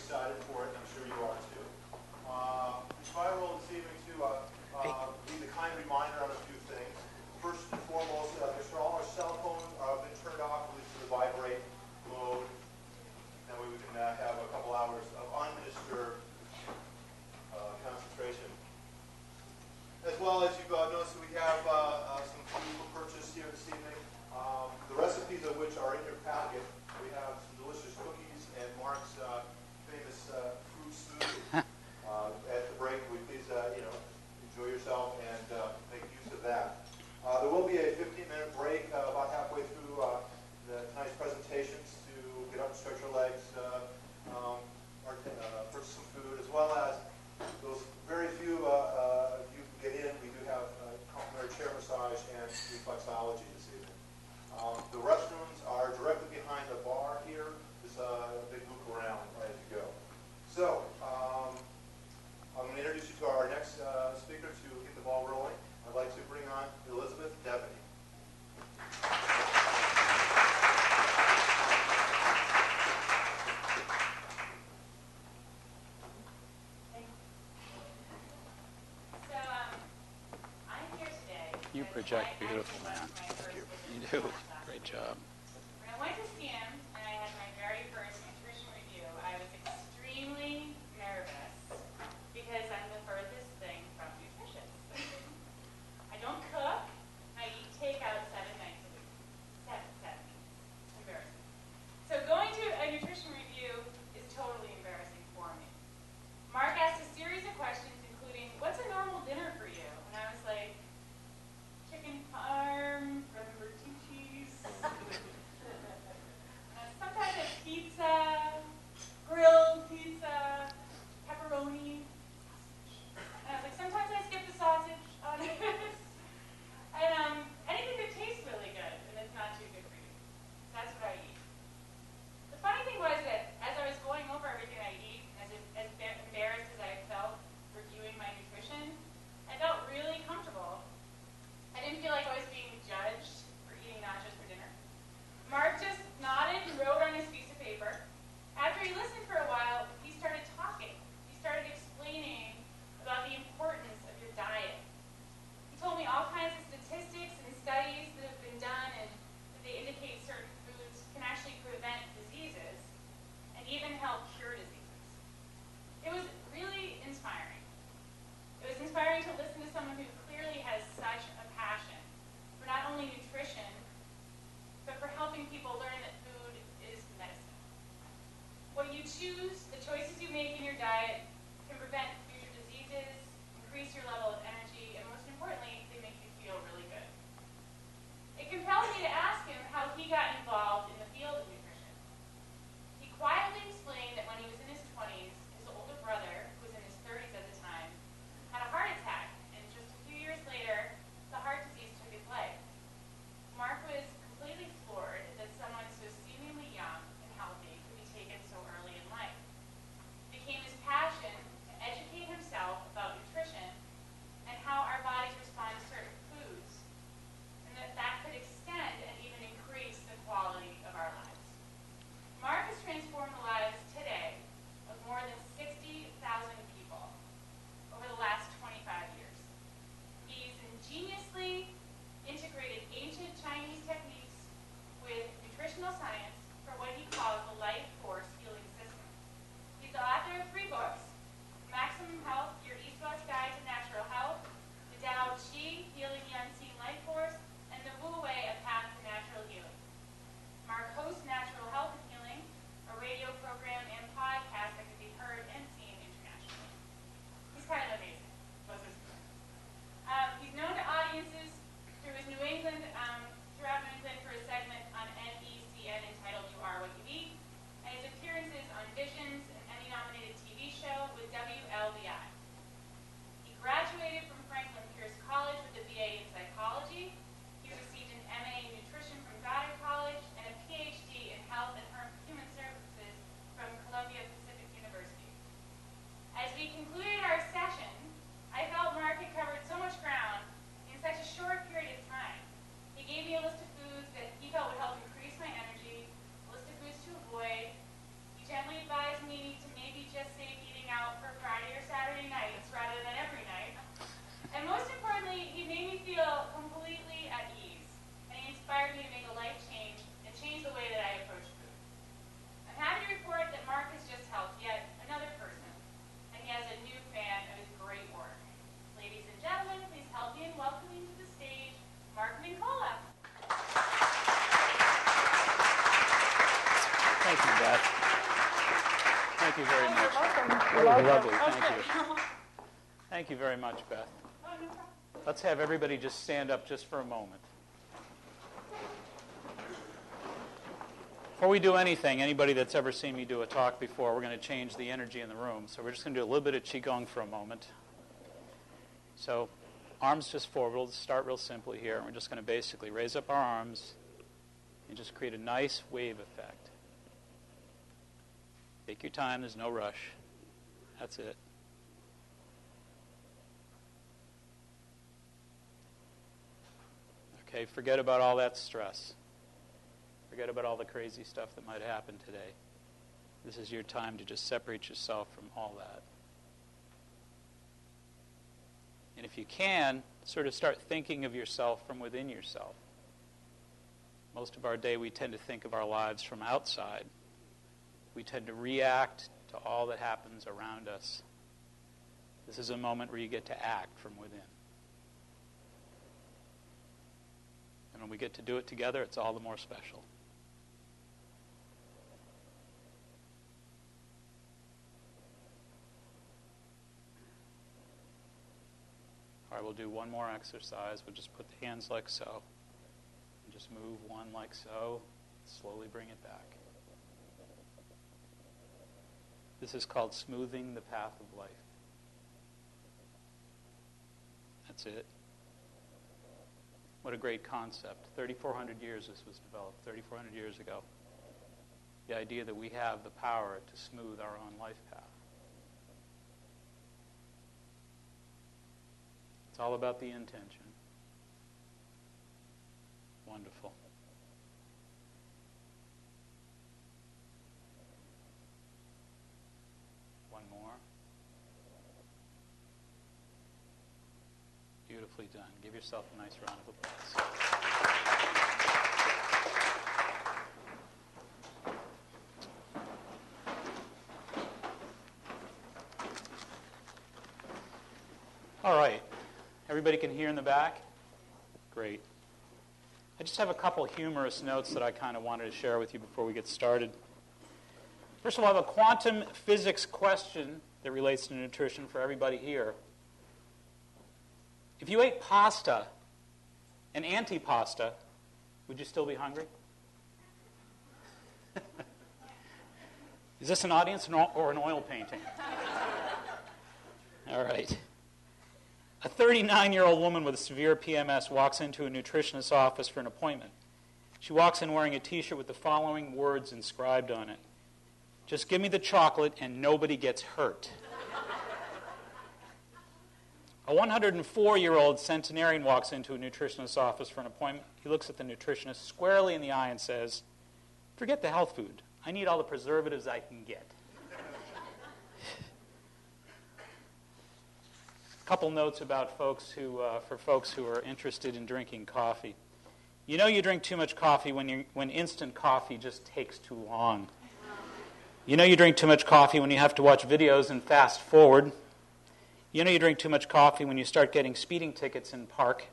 excited for it, and I'm sure you are too. My role this evening to be the kind reminder on a few things. First and foremost, make sure all our cell phones have been turned off, at least to the vibrate mode. That way we can have a couple hours of undisturbed concentration. As well as you've noticed, we have some food for purchase here this evening. The recipes of which are in your packet. We have some delicious cookies and Mark's famous fruit smoothie. At the break, we please enjoy yourself and make use of that. There will be a 15-minute break about halfway through tonight's presentations to get up and stretch your legs, purchase some food, as well as those very few of you can get in. We do have complimentary chair massage and reflexology this evening. The restrooms are directly behind the bar here. Just a big loop around right as you go. So, I'm going to introduce you to our next speaker to get the ball rolling. I'd like to bring on Elizabeth Devaney. I'm here today. You project beautiful, man. Thank you. You do. Great job. When I went to STEM and I had my very first nutrition review, I was extremely nervous because I'm the furthest thing from nutritious. I don't cook. I eat takeout 7 nights a week. Seven. Embarrassing. So going to a nutrition review is totally embarrassing for me. Mark asked a series of questions, including, what's a normal dinner for you? And I was like, chicken parm, red cheese. Sometimes it's pizza, grilled pizza, pepperoni, sausage. And I was like, sometimes I skip the sausage on it. And anything that tastes really good and it's not too good for you. That's what I eat. The funny thing was that as I was going over everything I eat, as embarrassed as I felt reviewing my nutrition, I felt really comfortable. I didn't feel like I was being judged for eating nachos for dinner. Mark just nodded and wrote on his piece of paper. After he listened for a while, he started talking. He started explaining about the importance of your diet. He told me all kinds of statistics and studies that have been done and that they indicate certain foods can actually prevent diseases and even help cure diseases. It was really inspiring. It was inspiring to listen to someone who clearly has such a passion for not only nutrition, but for helping people learn that food is medicine. What you choose, the choices you make in your diet, can prevent future diseases, increase your level of energy, and most importantly, they make you feel really good. It compelled me to ask him how he got involved in the field of nutrition. He quietly explained that when he was in his 20s, his older brother, who was in his 30s at the time, had a heart attack, and just a few years later, the heart disease took his life. Mark was completely floored that someone so seemingly young and healthy could be taken so early in life. It became his passion to educate himself about nutrition Thank you, Beth. Thank you very much. You're That was welcome. lovely. Thank you. Okay. Thank you very much, Beth. Oh, no problem. Let's have everybody just stand up just for a moment. Before we do anything, anybody that's ever seen me do a talk before, we're going to change the energy in the room. So we're just going to do a little bit of Qigong for a moment. So arms just forward. We'll start real simply here. We're just going to basically raise up our arms and just create a nice wave effect. Take your time. There's no rush. That's it. Okay, forget about all that stress. Forget about all the crazy stuff that might happen today. This is your time to just separate yourself from all that. And if you can, sort of start thinking of yourself from within yourself. Most of our day we tend to think of our lives from outside. We tend to react to all that happens around us. This is a moment where you get to act from within. And when we get to do it together, it's all the more special. All right, we'll do one more exercise. We'll just put the hands like so. And just move one like so. Slowly bring it back. This is called smoothing the path of life. That's it. What a great concept. 3,400 years this was developed, 3,400 years ago. The idea that we have the power to smooth our own life path. It's all about the intention. Wonderful. One more. Beautifully done. Give yourself a nice round of applause. All right. Everybody can hear in the back? Great. I just have a couple humorous notes that I kind of wanted to share with you before we get started. First of all, I have a quantum physics question that relates to nutrition for everybody here. If you ate pasta and antipasta, would you still be hungry? Is this an audience or an oil painting? All right. A 39-year-old woman with severe PMS walks into a nutritionist's office for an appointment. She walks in wearing a T-shirt with the following words inscribed on it. Just give me the chocolate and nobody gets hurt. A 104-year-old centenarian walks into a nutritionist's office for an appointment. He looks at the nutritionist squarely in the eye and says, forget the health food. I need all the preservatives I can get. A couple notes about for folks who are interested in drinking coffee. You know you drink too much coffee when instant coffee just takes too long. You know you drink too much coffee when you have to watch videos and fast forward. You know you drink too much coffee when you start getting speeding tickets in park.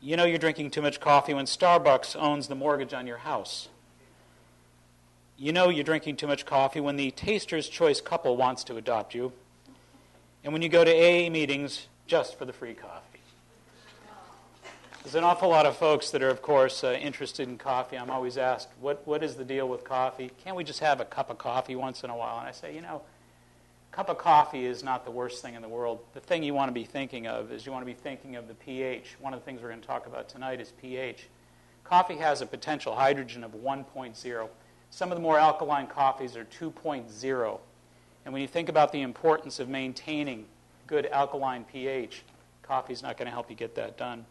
You know you're drinking too much coffee when Starbucks owns the mortgage on your house. You know you're drinking too much coffee when the Taster's Choice couple wants to adopt you. And when you go to AA meetings just for the free coffee. There's an awful lot of folks that are, of course, interested in coffee. I'm always asked, what is the deal with coffee? Can't we just have a cup of coffee once in a while? And I say, a cup of coffee is not the worst thing in the world. The thing you want to be thinking of is you want to be thinking of the pH. One of the things we're going to talk about tonight is pH. Coffee has a potential hydrogen of 1.0. Some of the more alkaline coffees are 2.0. And when you think about the importance of maintaining good alkaline pH, coffee's not going to help you get that done.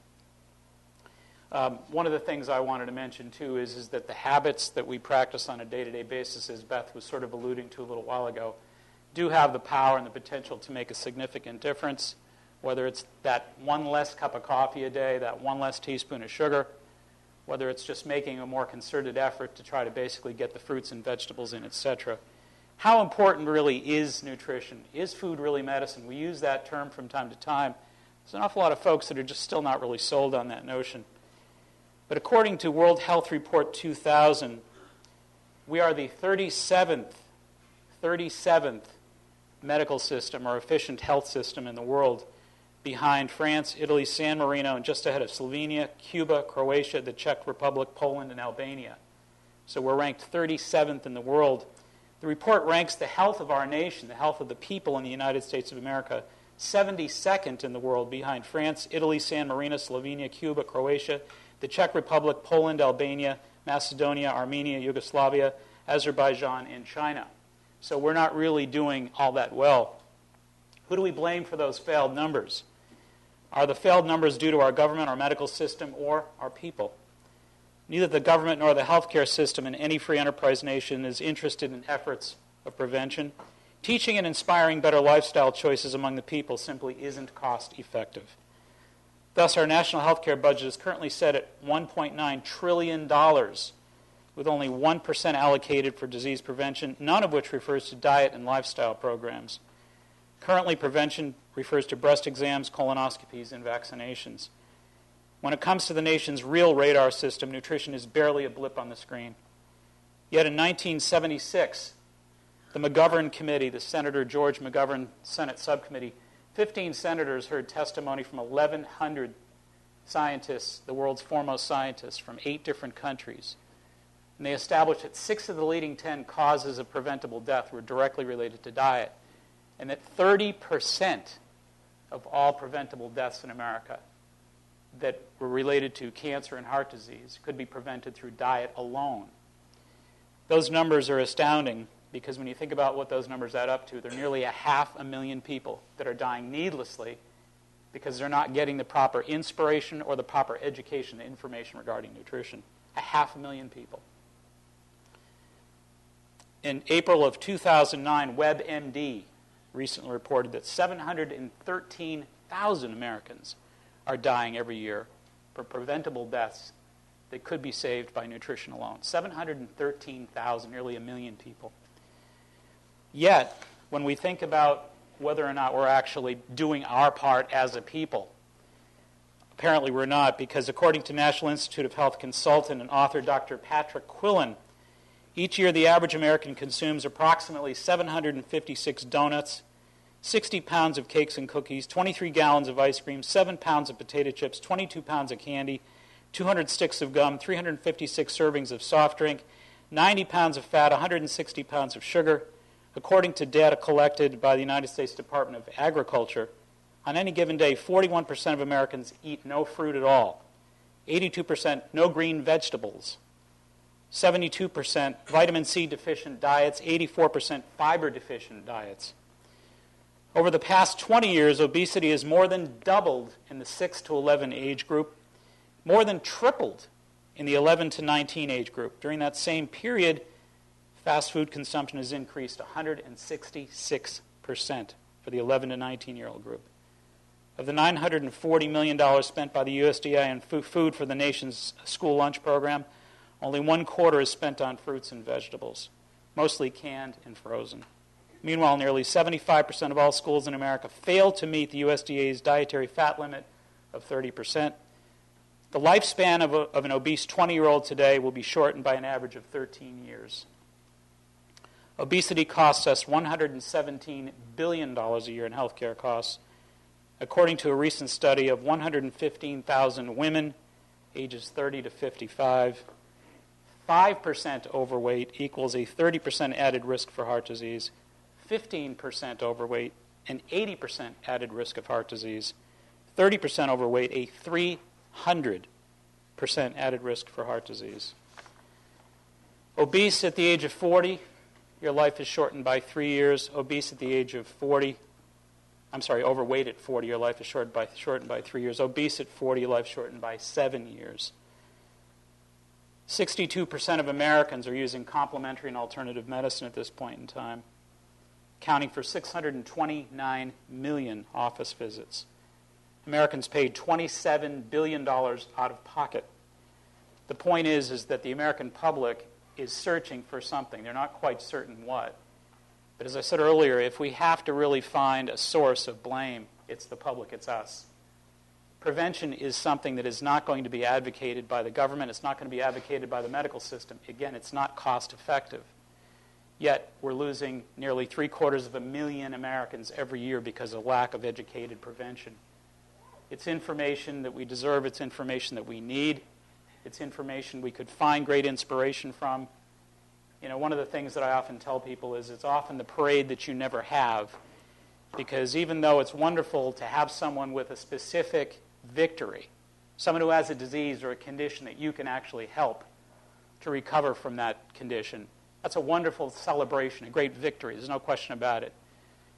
One of the things I wanted to mention, too, is that the habits that we practice on a day-to-day basis, as Beth was sort of alluding to a little while ago, do have the power and the potential to make a significant difference, whether it's that one less cup of coffee a day, that one less teaspoon of sugar, whether it's just making a more concerted effort to try to basically get the fruits and vegetables in, etc. How important really is nutrition? Is food really medicine? We use that term from time to time. There's an awful lot of folks that are just still not really sold on that notion. But according to World Health Report 2000, We are the 37th medical system or efficient health system in the world, behind France, Italy, San Marino, and just ahead of Slovenia, Cuba, Croatia, the Czech Republic, Poland, and Albania. So we're ranked 37th in the world. The report ranks the health of our nation, the health of the people in the United States of America, 72nd in the world, behind France, Italy, San Marino, Slovenia, Cuba, Croatia, the Czech Republic, Poland, Albania, Macedonia, Armenia, Yugoslavia, Azerbaijan, and China. So we're not really doing all that well. Who do we blame for those failed numbers? Are the failed numbers due to our government, our medical system, or our people? Neither the government nor the healthcare system in any free enterprise nation is interested in efforts of prevention. Teaching and inspiring better lifestyle choices among the people simply isn't cost effective. Thus, our national healthcare budget is currently set at $1.9 trillion, with only 1% allocated for disease prevention, none of which refers to diet and lifestyle programs. Currently, prevention refers to breast exams, colonoscopies, and vaccinations. When it comes to the nation's real radar system, nutrition is barely a blip on the screen. Yet in 1976, the McGovern Committee, the Senator George McGovern Senate Subcommittee, 15 senators heard testimony from 1,100 scientists, the world's foremost scientists from 8 different countries. And they established that 6 of the leading 10 causes of preventable death were directly related to diet, and that 30% of all preventable deaths in America that were related to cancer and heart disease could be prevented through diet alone. Those numbers are astounding because when you think about what those numbers add up to, they're nearly 500,000 people that are dying needlessly because they're not getting the proper inspiration or the proper education and information regarding nutrition. 500,000 people. In April of 2009, WebMD recently reported that 713,000 Americans are dying every year for preventable deaths that could be saved by nutrition alone. 713,000, nearly 1 million people. Yet, when we think about whether or not we're actually doing our part as a people, apparently we're not, because according to National Institute of Health consultant and author Dr. Patrick Quillen, each year the average American consumes approximately 756 donuts, 60 pounds of cakes and cookies, 23 gallons of ice cream, 7 pounds of potato chips, 22 pounds of candy, 200 sticks of gum, 356 servings of soft drink, 90 pounds of fat, 160 pounds of sugar. According to data collected by the United States Department of Agriculture, on any given day, 41% of Americans eat no fruit at all, 82% no green vegetables, 72% vitamin C deficient diets, 84% fiber deficient diets. Over the past 20 years, obesity has more than doubled in the 6 to 11 age group, more than tripled in the 11 to 19 age group. During that same period, fast food consumption has increased 166% for the 11 to 19-year-old group. Of the $940 million spent by the USDA on food for the nation's school lunch program, only 1/4 is spent on fruits and vegetables, mostly canned and frozen. Meanwhile, nearly 75% of all schools in America fail to meet the USDA's dietary fat limit of 30%. The lifespan of an obese 20-year-old today will be shortened by an average of 13 years. Obesity costs us $117 billion a year in healthcare costs. According to a recent study of 115,000 women, ages 30 to 55, 5% overweight equals a 30% added risk for heart disease, 15% overweight, an 80% added risk of heart disease, 30% overweight, a 300% added risk for heart disease. Obese at the age of 40, your life is shortened by 3 years. Obese at the age of 40, overweight at 40, your life is shortened by 3 years. Obese at 40, your life is shortened by 7 years. 62% of Americans are using complementary and alternative medicine at this point in time, accounting for 629 million office visits. Americans paid $27 billion out of pocket. The point is that the American public is searching for something. They're not quite certain what. But as I said earlier, if we have to really find a source of blame, it's the public, it's us. prevention is something that is not going to be advocated by the government. It's not going to be advocated by the medical system. Again, it's not cost effective. Yet we're losing nearly 750,000 Americans every year because of lack of educated prevention. It's information that we deserve. It's information that we need. It's information we could find great inspiration from. You know, one of the things that I often tell people is it's often the parade that you never have, because even though it's wonderful to have someone with a specific victory, someone who has a disease or a condition that you can actually help to recover from that condition, that's a wonderful celebration, a great victory. There's no question about it.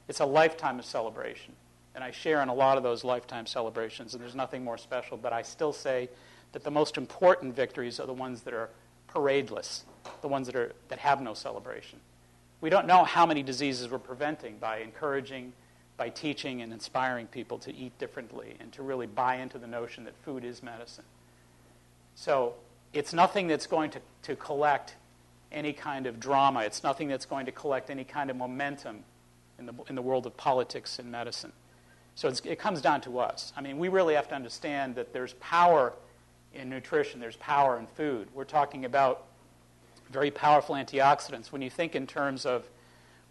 It's a lifetime of celebration. And I share in a lot of those lifetime celebrations, and there's nothing more special. But I still say that the most important victories are the ones that are paradeless, the ones that have no celebration. We don't know how many diseases we're preventing by encouraging, by teaching and inspiring people to eat differently and to really buy into the notion that food is medicine. So it's nothing that's going to collect any kind of drama. It's nothing that's going to collect any kind of momentum in the world of politics and medicine. So it comes down to us. I mean, we really have to understand that there's power in nutrition. There's power in food. We're talking about very powerful antioxidants. When you think in terms of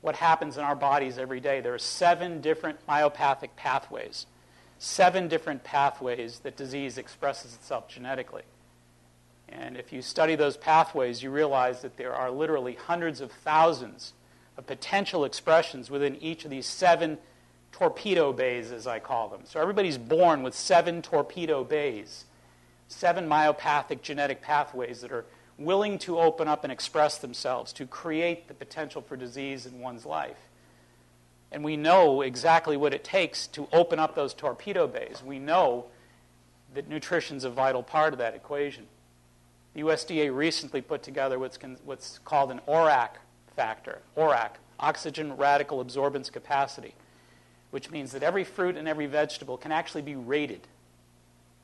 what happens in our bodies every day, there are 7 different myopathic pathways, 7 different pathways that disease expresses itself genetically. And if you study those pathways, you realize that there are literally hundreds of thousands of potential expressions within each of these 7 torpedo bays, as I call them. So everybody's born with 7 torpedo bays, 7 myopathic genetic pathways that are willing to open up and express themselves to create the potential for disease in one's life. And we know exactly what it takes to open up those torpedo bays. We know that nutrition is a vital part of that equation. The USDA recently put together what's called an ORAC factor, ORAC, oxygen radical absorbance capacity, which means that every fruit and every vegetable can actually be rated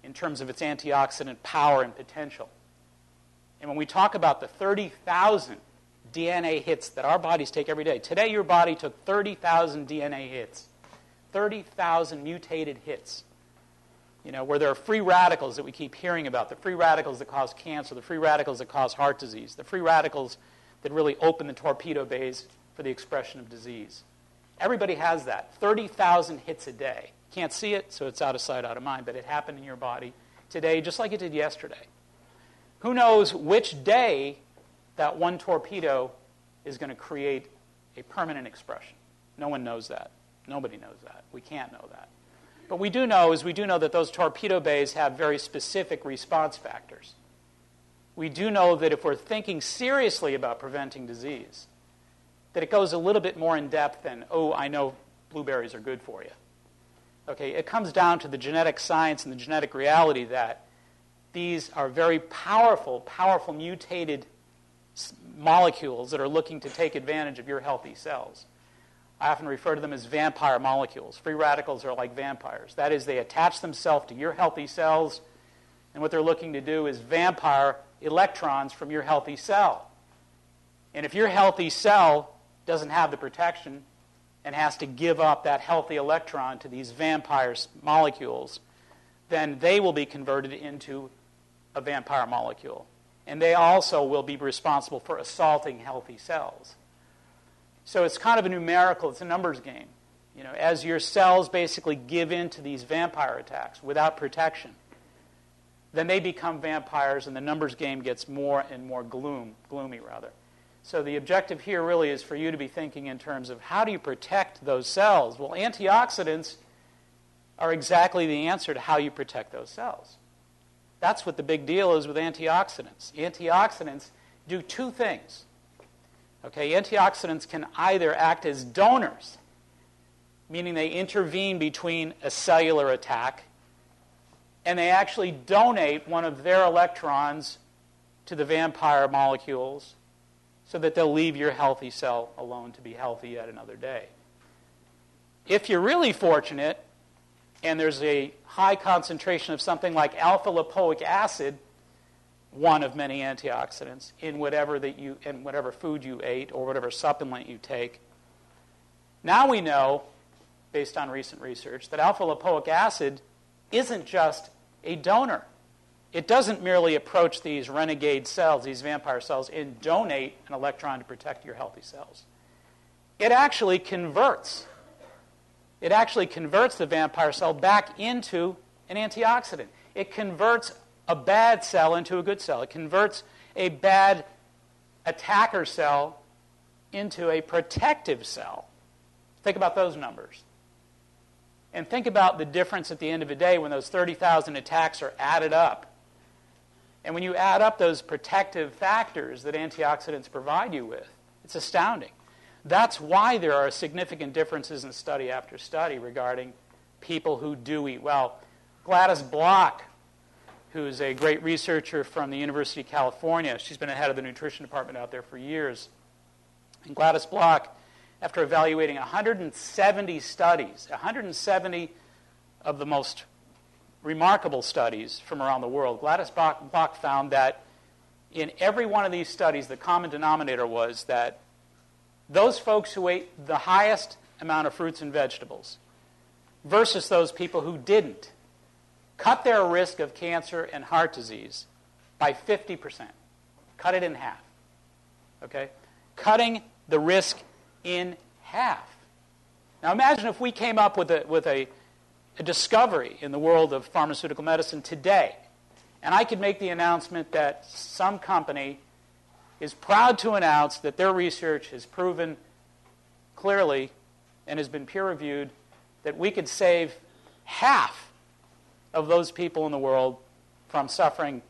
in terms of its antioxidant power and potential. And when we talk about the 30,000 DNA hits that our bodies take every day, today your body took 30,000 DNA hits, 30,000 mutated hits, you know, where there are free radicals that we keep hearing about, the free radicals that cause cancer, the free radicals that cause heart disease, the free radicals that really open the torpedo bays for the expression of disease. Everybody has that, 30,000 hits a day. Can't see it, so it's out of sight, out of mind, but it happened in your body today just like it did yesterday. Who knows which day that one torpedo is going to create a permanent expression? No one knows that. Nobody knows that. We can't know that. But we do know that those torpedo bays have very specific response factors. We do know that if we're thinking seriously about preventing disease, that it goes a little bit more in depth than, oh, I know blueberries are good for you. Okay, it comes down to the genetic science and the genetic reality that these are very powerful, powerful mutated molecules that are looking to take advantage of your healthy cells. I often refer to them as vampire molecules. Free radicals are like vampires. That is, they attach themselves to your healthy cells, and what they're looking to do is vampire electrons from your healthy cell. And if your healthy cell doesn't have the protection and has to give up that healthy electron to these vampire molecules, then they will be converted into a vampire molecule. And they also will be responsible for assaulting healthy cells. So it's kind of a numerical, it's a numbers game. You know, as your cells basically give in to these vampire attacks without protection, then they become vampires and the numbers game gets more and more gloomy. So the objective here really is for you to be thinking in terms of how do you protect those cells? Well, antioxidants are exactly the answer to how you protect those cells. That's what the big deal is with antioxidants. Antioxidants do 2 things. Okay, antioxidants can either act as donors, meaning they intervene between a cellular attack, and they actually donate one of their electrons to the vampire molecules so that they'll leave your healthy cell alone to be healthy yet another day. If you're really fortunate, and there's a high concentration of something like alpha-lipoic acid, one of many antioxidants, in whatever food you ate or whatever supplement you take. Now we know, based on recent research, that alpha-lipoic acid isn't just a donor. It doesn't merely approach these renegade cells, these vampire cells, and donate an electron to protect your healthy cells. It actually converts. It actually converts the vampire cell back into an antioxidant. It converts a bad cell into a good cell. It converts a bad attacker cell into a protective cell. Think about those numbers. And think about the difference at the end of the day when those 30,000 attacks are added up. And when you add up those protective factors that antioxidants provide you with, it's astounding. That's why there are significant differences in study after study regarding people who do eat well. Gladys Block, who's a great researcher from the University of California, she's been the head of the nutrition department out there for years. And Gladys Block, after evaluating 170 studies, 170 of the most remarkable studies from around the world, Gladys Block found that in every one of these studies, the common denominator was that those folks who ate the highest amount of fruits and vegetables versus those people who didn't cut their risk of cancer and heart disease by 50%. Cut it in half. Okay? Cutting the risk in half. Now imagine if we came up with a discovery in the world of pharmaceutical medicine today, and I could make the announcement that some company is proud to announce that their research has proven clearly and has been peer-reviewed that we could save half of those people in the world from suffering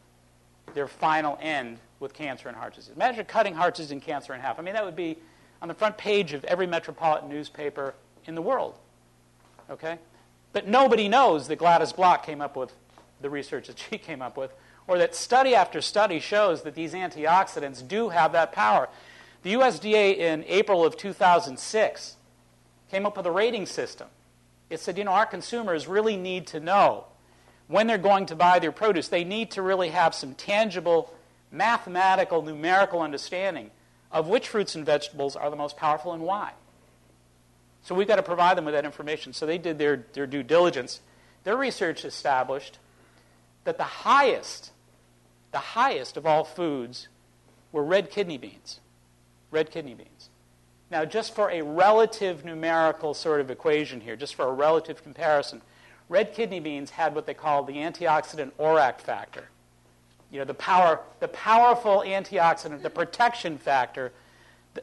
their final end with cancer and heart disease. Imagine cutting heart disease and cancer in half. I mean, that would be on the front page of every metropolitan newspaper in the world. Okay? But nobody knows that Gladys Block came up with the research that she came up with, or that study after study shows that these antioxidants do have that power. The USDA in April of 2006 came up with a rating system. It said, our consumers really need to know when they're going to buy their produce, they need to really have some tangible, mathematical, numerical understanding of which fruits and vegetables are the most powerful and why. So we've got to provide them with that information. So they did their due diligence. Their research established that the highest of all foods were red kidney beans. Red kidney beans. Now, just for a relative numerical sort of equation here, just for a relative comparison, red kidney beans had what they call the antioxidant ORAC factor. The powerful antioxidant, the protection factor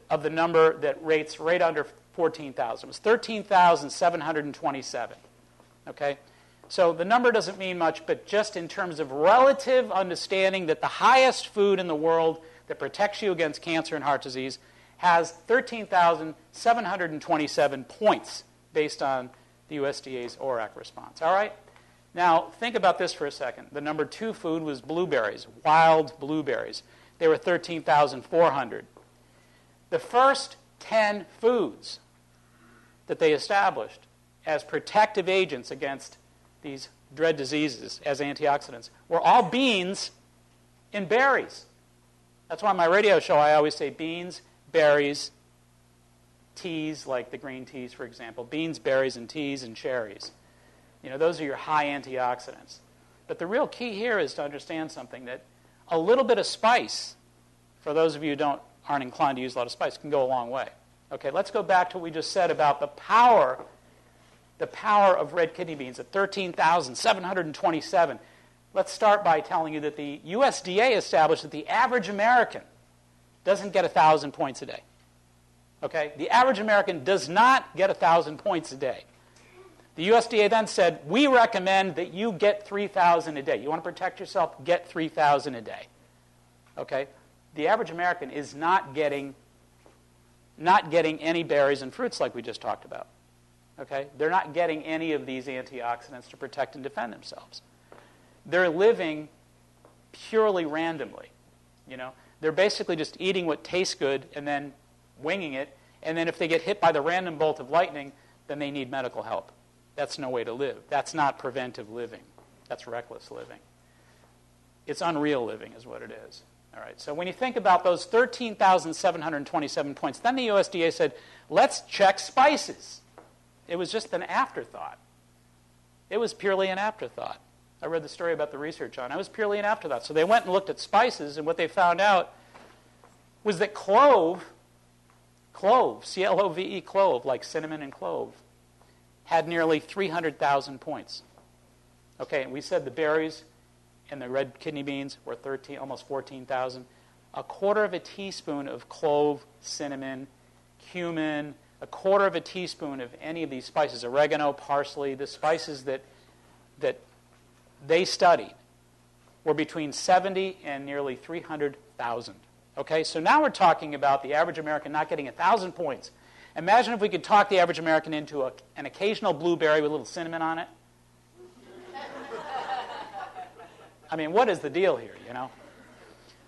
of the number that rates right under 14,000. It was 13,727. Okay? So the number doesn't mean much, but just in terms of relative understanding that the highest food in the world that protects you against cancer and heart disease has 13,727 points based on the USDA's ORAC response. All right? Now, think about this for a second. The number 2 food was blueberries, wild blueberries. They were 13,400. The first 10 foods that they established as protective agents against these dread diseases as antioxidants were all beans and berries. That's why on my radio show I always say beans, berries, teas, like the green teas, for example. Beans, berries, and teas, and cherries. Those are your high antioxidants. But the real key here is to understand something, that a little bit of spice, for those of you who aren't inclined to use a lot of spice, can go a long way. Okay, let's go back to what we just said about the power of red kidney beans at 13,727. Let's start by telling you that the USDA established that the average American doesn't get 1,000 points a day. Okay? The average American does not get 1,000 points a day. The USDA then said, we recommend that you get 3,000 a day. You want to protect yourself? Get 3,000 a day. Okay? The average American is not getting any berries and fruits like we just talked about. Okay? They're not getting any of these antioxidants to protect and defend themselves. They're living purely randomly. They're basically just eating what tastes good and then winging it. And then if they get hit by the random bolt of lightning, then they need medical help. That's no way to live. That's not preventive living. That's reckless living. It's unreal living is what it is. All right. So when you think about those 13,727 points, then the USDA said, let's check spices. It was just an afterthought. It was purely an afterthought. I read the story about the research on it. It was purely an afterthought. So they went and looked at spices, and what they found out was that clove, C-L-O-V-E, clove, like cinnamon and clove, had nearly 300,000 points. Okay, and we said the berries and the red kidney beans were almost 14,000. A quarter of a teaspoon of clove, cinnamon, cumin, a quarter of a teaspoon of any of these spices, oregano, parsley, the spices that they studied were between 70 and nearly 300,000. Okay, so now we're talking about the average American not getting 1,000 points. Imagine if we could talk the average American into an occasional blueberry with a little cinnamon on it. I mean, what is the deal here, you know?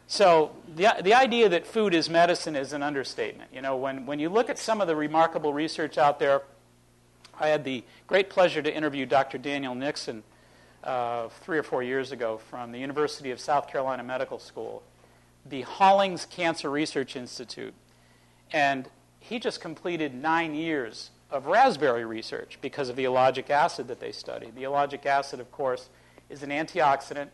So the idea that food is medicine is an understatement. You know, when you look at some of the remarkable research out there, I had the great pleasure to interview Dr. Daniel Nixon 3 or 4 years ago from the University of South Carolina Medical School, the Hollings Cancer Research Institute. And he just completed 9 years of raspberry research because of the ellagic acid that they studied. The ellagic acid, of course, is an antioxidant.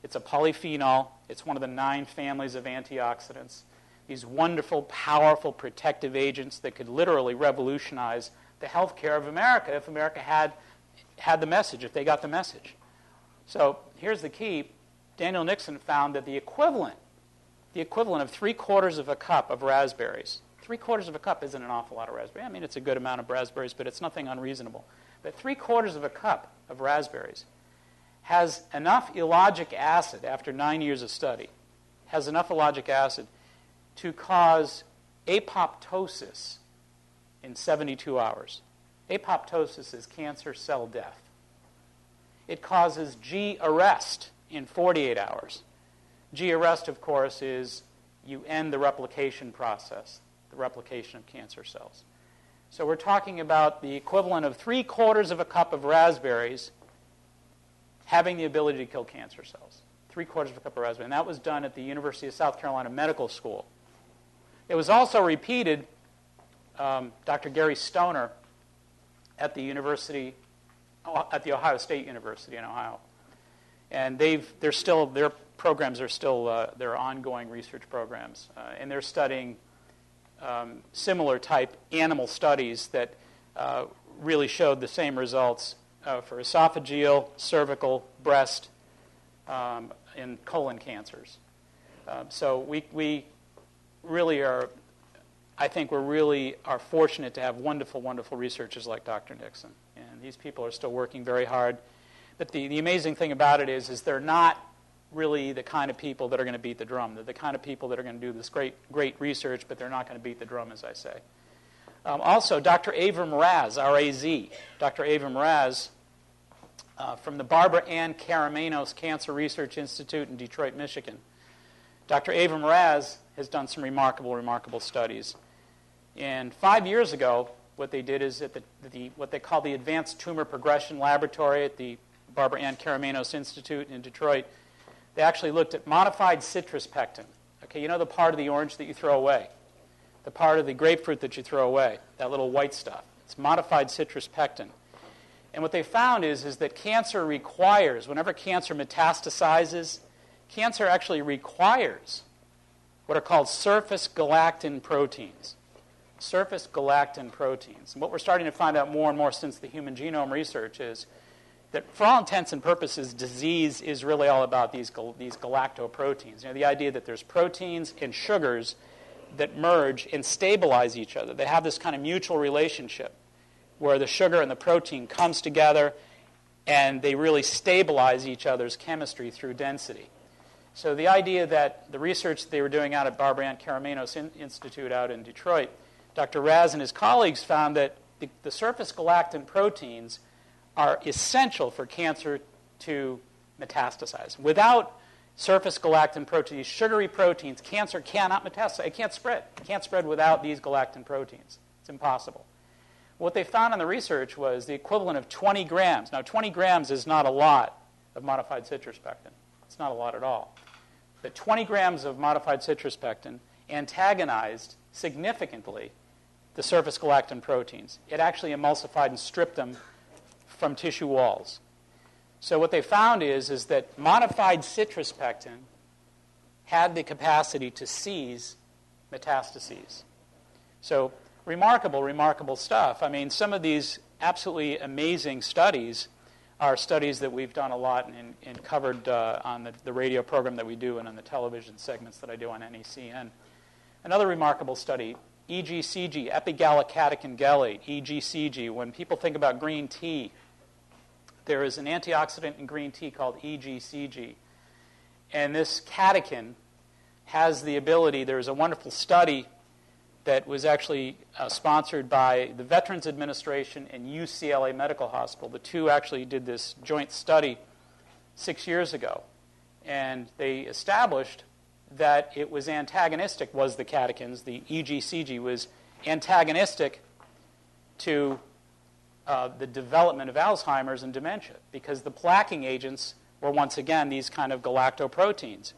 It's a polyphenol. It's one of the 9 families of antioxidants. These wonderful, powerful protective agents that could literally revolutionize the health care of America if America had the message, if they got the message. So here's the key. Daniel Nixon found that the equivalent of 3/4 of a cup of raspberries, 3/4 of a cup isn't an awful lot of raspberries. I mean, it's a good amount of raspberries, but it's nothing unreasonable. But 3/4 of a cup of raspberries has enough ellagic acid, after 9 years of study, has enough ellagic acid to cause apoptosis in 72 hours. Apoptosis is cancer cell death. It causes G-arrest in 48 hours. G-arrest, of course, is you end the replication process, the replication of cancer cells. So we're talking about the equivalent of 3/4 of a cup of raspberries having the ability to kill cancer cells. 3/4 of a cup of raspberry. And that was done at the University of South Carolina Medical School. It was also repeated, Dr. Gary Stoner at the Ohio State University in Ohio. And their programs are still, they're ongoing research programs. And they're studying similar type animal studies that really showed the same results for esophageal, cervical, breast, and colon cancers. So we really are, I think we really are fortunate to have wonderful, wonderful researchers like Dr. Nixon. And these people are still working very hard. But the amazing thing about it is they're not really the kind of people that are going to beat the drum. They're the kind of people that are going to do this great research, but they're not going to beat the drum, as I say. Also, Dr. Avram Raz, R-A-Z. Dr. Avram Raz, from the Barbara Ann Karamenos Cancer Research Institute in Detroit, Michigan. Dr. Avram Raz has done some remarkable studies. And 5 years ago, what they did is at what they call the Advanced Tumor Progression Laboratory at the Barbara Ann Karamenos Institute in Detroit, they actually looked at modified citrus pectin. Okay, you know the part of the orange that you throw away? The part of the grapefruit that you throw away, that little white stuff. It's modified citrus pectin. And what they found is that cancer requires, whenever cancer metastasizes, cancer actually requires what are called surface galactin proteins. Surface galactin proteins. And what we're starting to find out more and more since the human genome research is that for all intents and purposes, disease is really all about these galactoproteins. You know, the idea that there's proteins and sugars that merge and stabilize each other. They have this kind of mutual relationship where the sugar and the protein comes together and they really stabilize each other's chemistry through density. So the idea that the research they were doing out at Barbara Ann Karamenos Institute out in Detroit, Dr. Raz and his colleagues found that the surface galactin proteins are essential for cancer to metastasize. Without surface galactin proteins, sugary proteins, cancer cannot metastasize. It can't spread. It can't spread without these galactin proteins. It's impossible. What they found in the research was the equivalent of 20 grams. Now, 20 grams is not a lot of modified citrus pectin. It's not a lot at all. But 20 grams of modified citrus pectin antagonized significantly the surface galactin proteins. It actually emulsified and stripped them from tissue walls. So what they found is that modified citrus pectin had the capacity to seize metastases. So remarkable, remarkable stuff. I mean, some of these absolutely amazing studies are studies that we've done a lot and covered on the radio program that we do and on the television segments that I do on NECN. Another remarkable study, EGCG, epigallocatechin gallate, EGCG. When people think about green tea, there is an antioxidant in green tea called EGCG. And this catechin has the ability, there's a wonderful study that was actually sponsored by the Veterans Administration and UCLA Medical Hospital. The two actually did this joint study 6 years ago. And they established that it was antagonistic, was the catechins, the EGCG was antagonistic to the development of Alzheimer's and dementia, because the plaquing agents were once again these kind of galactoproteins.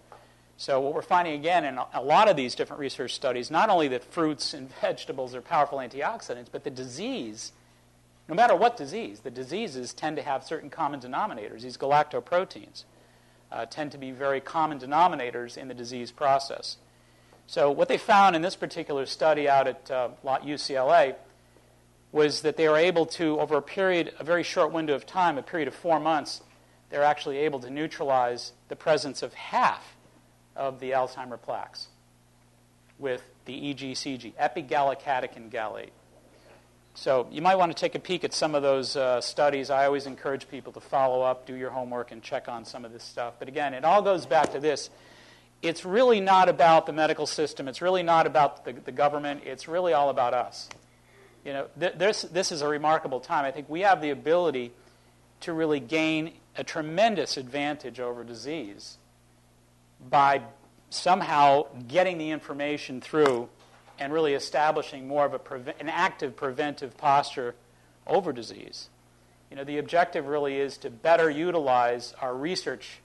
So what we're finding again in a lot of these different research studies, not only that fruits and vegetables are powerful antioxidants, but the disease, no matter what disease, the diseases tend to have certain common denominators. These galactoproteins tend to be very common denominators in the disease process. So what they found in this particular study out at UCLA was that they were able to, over a very short window of time, a period of 4 months, they're actually able to neutralize the presence of half of the Alzheimer plaques with the EGCG, epigallocatechin gallate. So you might want to take a peek at some of those studies. I always encourage people to follow up, do your homework, and check on some of this stuff. But again, it all goes back to this. It's really not about the medical system. It's really not about the government. It's really all about us. You know, this is a remarkable time. I think we have the ability to really gain a tremendous advantage over disease by somehow getting the information through and really establishing more of an active preventive posture over disease. You know, the objective really is to better utilize our research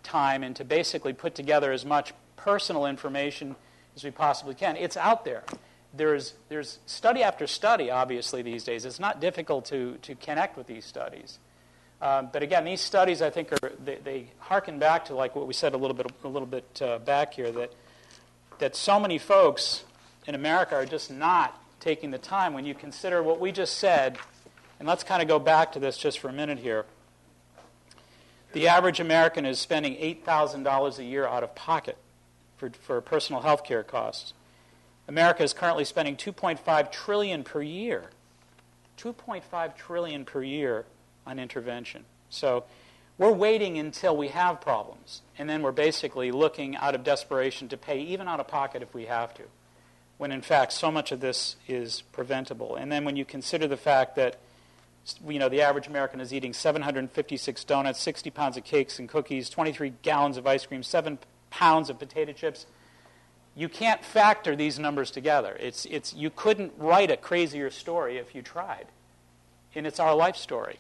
time and to basically put together as much personal information as we possibly can. It's out there. There's study after study, obviously, these days. It's not difficult to connect with these studies. But again, these studies, I think, they harken back to like what we said a little bit back here, that so many folks in America are just not taking the time. When you consider what we just said, and let's kind of go back to this just for a minute here. The average American is spending $8,000 a year out of pocket for personal health care costs. America is currently spending $2.5 trillion per year. $2.5 trillion per year on intervention. So we're waiting until we have problems, and then we're basically looking out of desperation to pay even out of pocket if we have to, when in fact so much of this is preventable. And then when you consider the fact that, you know, the average American is eating 756 donuts, 60 pounds of cakes and cookies, 23 gallons of ice cream, 7 pounds of potato chips, you can't factor these numbers together. You couldn't write a crazier story if you tried. And it's our life story.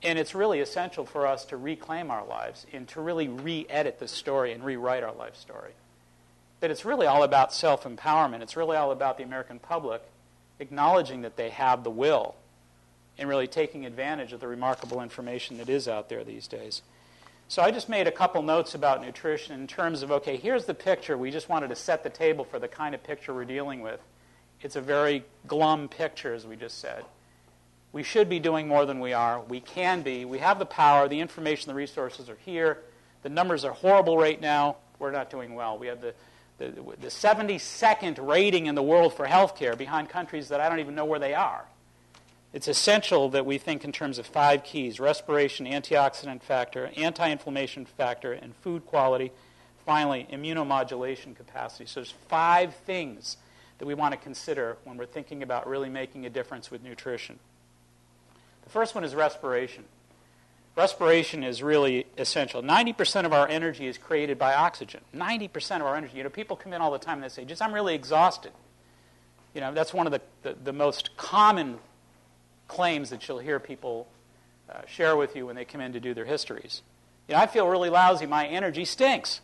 And it's really essential for us to reclaim our lives and to really re-edit the story and rewrite our life story. But it's really all about self-empowerment. It's really all about the American public acknowledging that they have the will and really taking advantage of the remarkable information that is out there these days. So I just made a couple notes about nutrition in terms of, okay, here's the picture. We just wanted to set the table for the kind of picture we're dealing with. It's a very glum picture, as we just said. We should be doing more than we are. We can be. We have the power. The information, the resources are here. The numbers are horrible right now. We're not doing well. We have the 72nd rating in the world for healthcare behind countries that I don't even know where they are. It's essential that we think in terms of 5 keys: respiration, antioxidant factor, anti-inflammation factor, and food quality. Finally, immunomodulation capacity. So there's 5 things that we want to consider when we're thinking about really making a difference with nutrition. The first one is respiration. Respiration is really essential. 90% of our energy is created by oxygen. 90% of our energy. You know, people come in all the time and they say, "Just I'm really exhausted." You know, that's one of the most common claims that you'll hear people share with you when they come in to do their histories. You know, I feel really lousy. My energy stinks.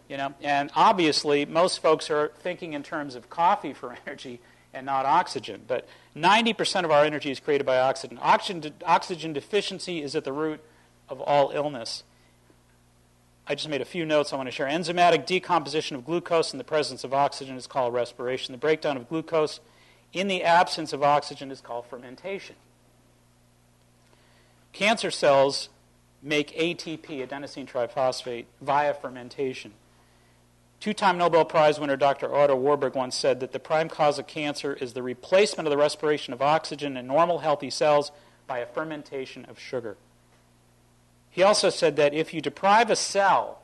You know, and obviously most folks are thinking in terms of coffee for energy. and not oxygen. But 90% of our energy is created by oxygen. Oxygen deficiency is at the root of all illness. I just made a few notes I want to share. Enzymatic decomposition of glucose in the presence of oxygen is called respiration. The breakdown of glucose in the absence of oxygen is called fermentation. Cancer cells make ATP, adenosine triphosphate, via fermentation. Two-time Nobel Prize winner Dr. Otto Warburg once said that the prime cause of cancer is the replacement of the respiration of oxygen in normal healthy cells by a fermentation of sugar. He also said that if you deprive a cell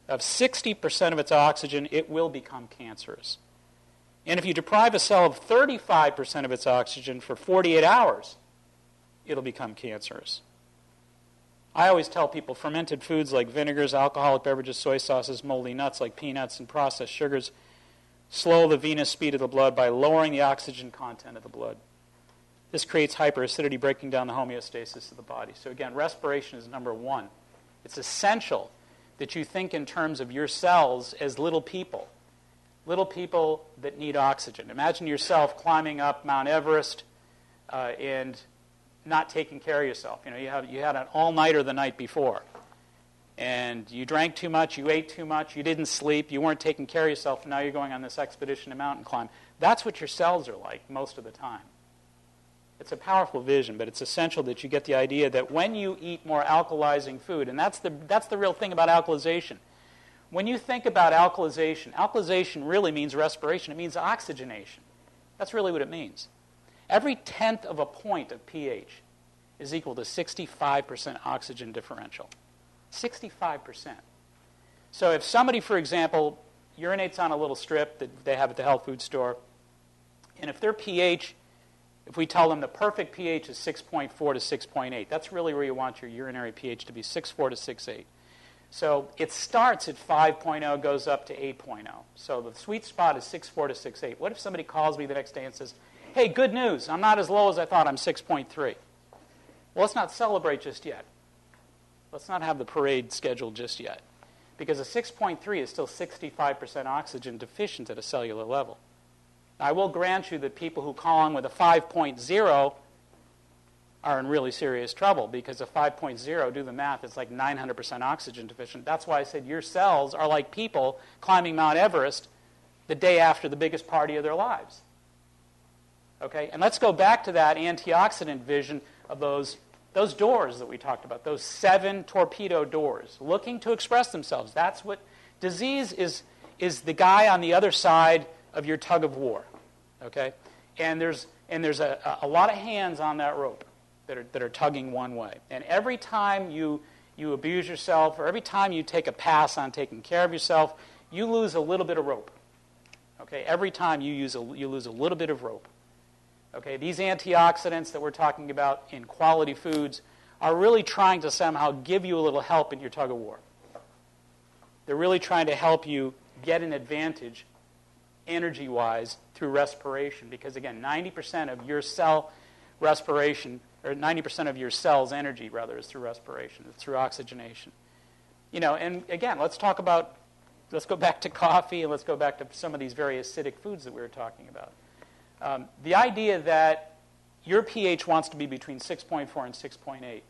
of 60% of its oxygen, it will become cancerous. And if you deprive a cell of 35% of its oxygen for 48 hours, it'll become cancerous. I always tell people fermented foods like vinegars, alcoholic beverages, soy sauces, moldy nuts like peanuts, and processed sugars slow the venous speed of the blood by lowering the oxygen content of the blood. This creates hyperacidity, breaking down the homeostasis of the body. So again, respiration is number one. It's essential that you think in terms of your cells as little people that need oxygen. Imagine yourself climbing up Mount Everest and not taking care of yourself. You had an all-nighter the night before, and you drank too much, you ate too much, you didn't sleep, you weren't taking care of yourself, and now you're going on this expedition to mountain climb. That's what your cells are like most of the time. It's a powerful vision, but it's essential that you get the idea that when you eat more alkalizing food, and that's the real thing about alkalization. When you think about alkalization really means respiration. It means oxygenation. That's really what it means. Every tenth of a point of pH is equal to 65% oxygen differential. 65%. So if somebody, for example, urinates on a little strip that they have at the health food store, and if their pH, if we tell them the perfect pH is 6.4 to 6.8, that's really where you want your urinary pH to be, 6.4 to 6.8. So it starts at 5.0, goes up to 8.0. So the sweet spot is 6.4 to 6.8. What if somebody calls me the next day and says, hey, good news, I'm not as low as I thought, I'm 6.3. Well, let's not celebrate just yet. Let's not have the parade scheduled just yet. Because a 6.3 is still 65% oxygen deficient at a cellular level. Now, I will grant you that people who call in with a 5.0 are in really serious trouble, because a 5.0, do the math, it's like 900% oxygen deficient. That's why I said your cells are like people climbing Mount Everest the day after the biggest party of their lives. Okay? And let's go back to that antioxidant vision of those doors that we talked about, those 7 torpedo doors, looking to express themselves. That's what disease is the guy on the other side of your tug of war. Okay? And there's a lot of hands on that rope that are tugging one way. And every time you abuse yourself, or every time you take a pass on taking care of yourself, you lose a little bit of rope. Okay? Every time you lose a little bit of rope. Okay? These antioxidants that we're talking about in quality foods are really trying to somehow give you a little help in your tug of war. They're really trying to help you get an advantage energy-wise through respiration, because again, 90% of your cell respiration, or 90% of your cell's energy, rather, is through respiration, it's through oxygenation. And again, let's go back to coffee, and let's go back to some of these very acidic foods that we were talking about. The idea that your pH wants to be between 6.4 and 6.8, okay,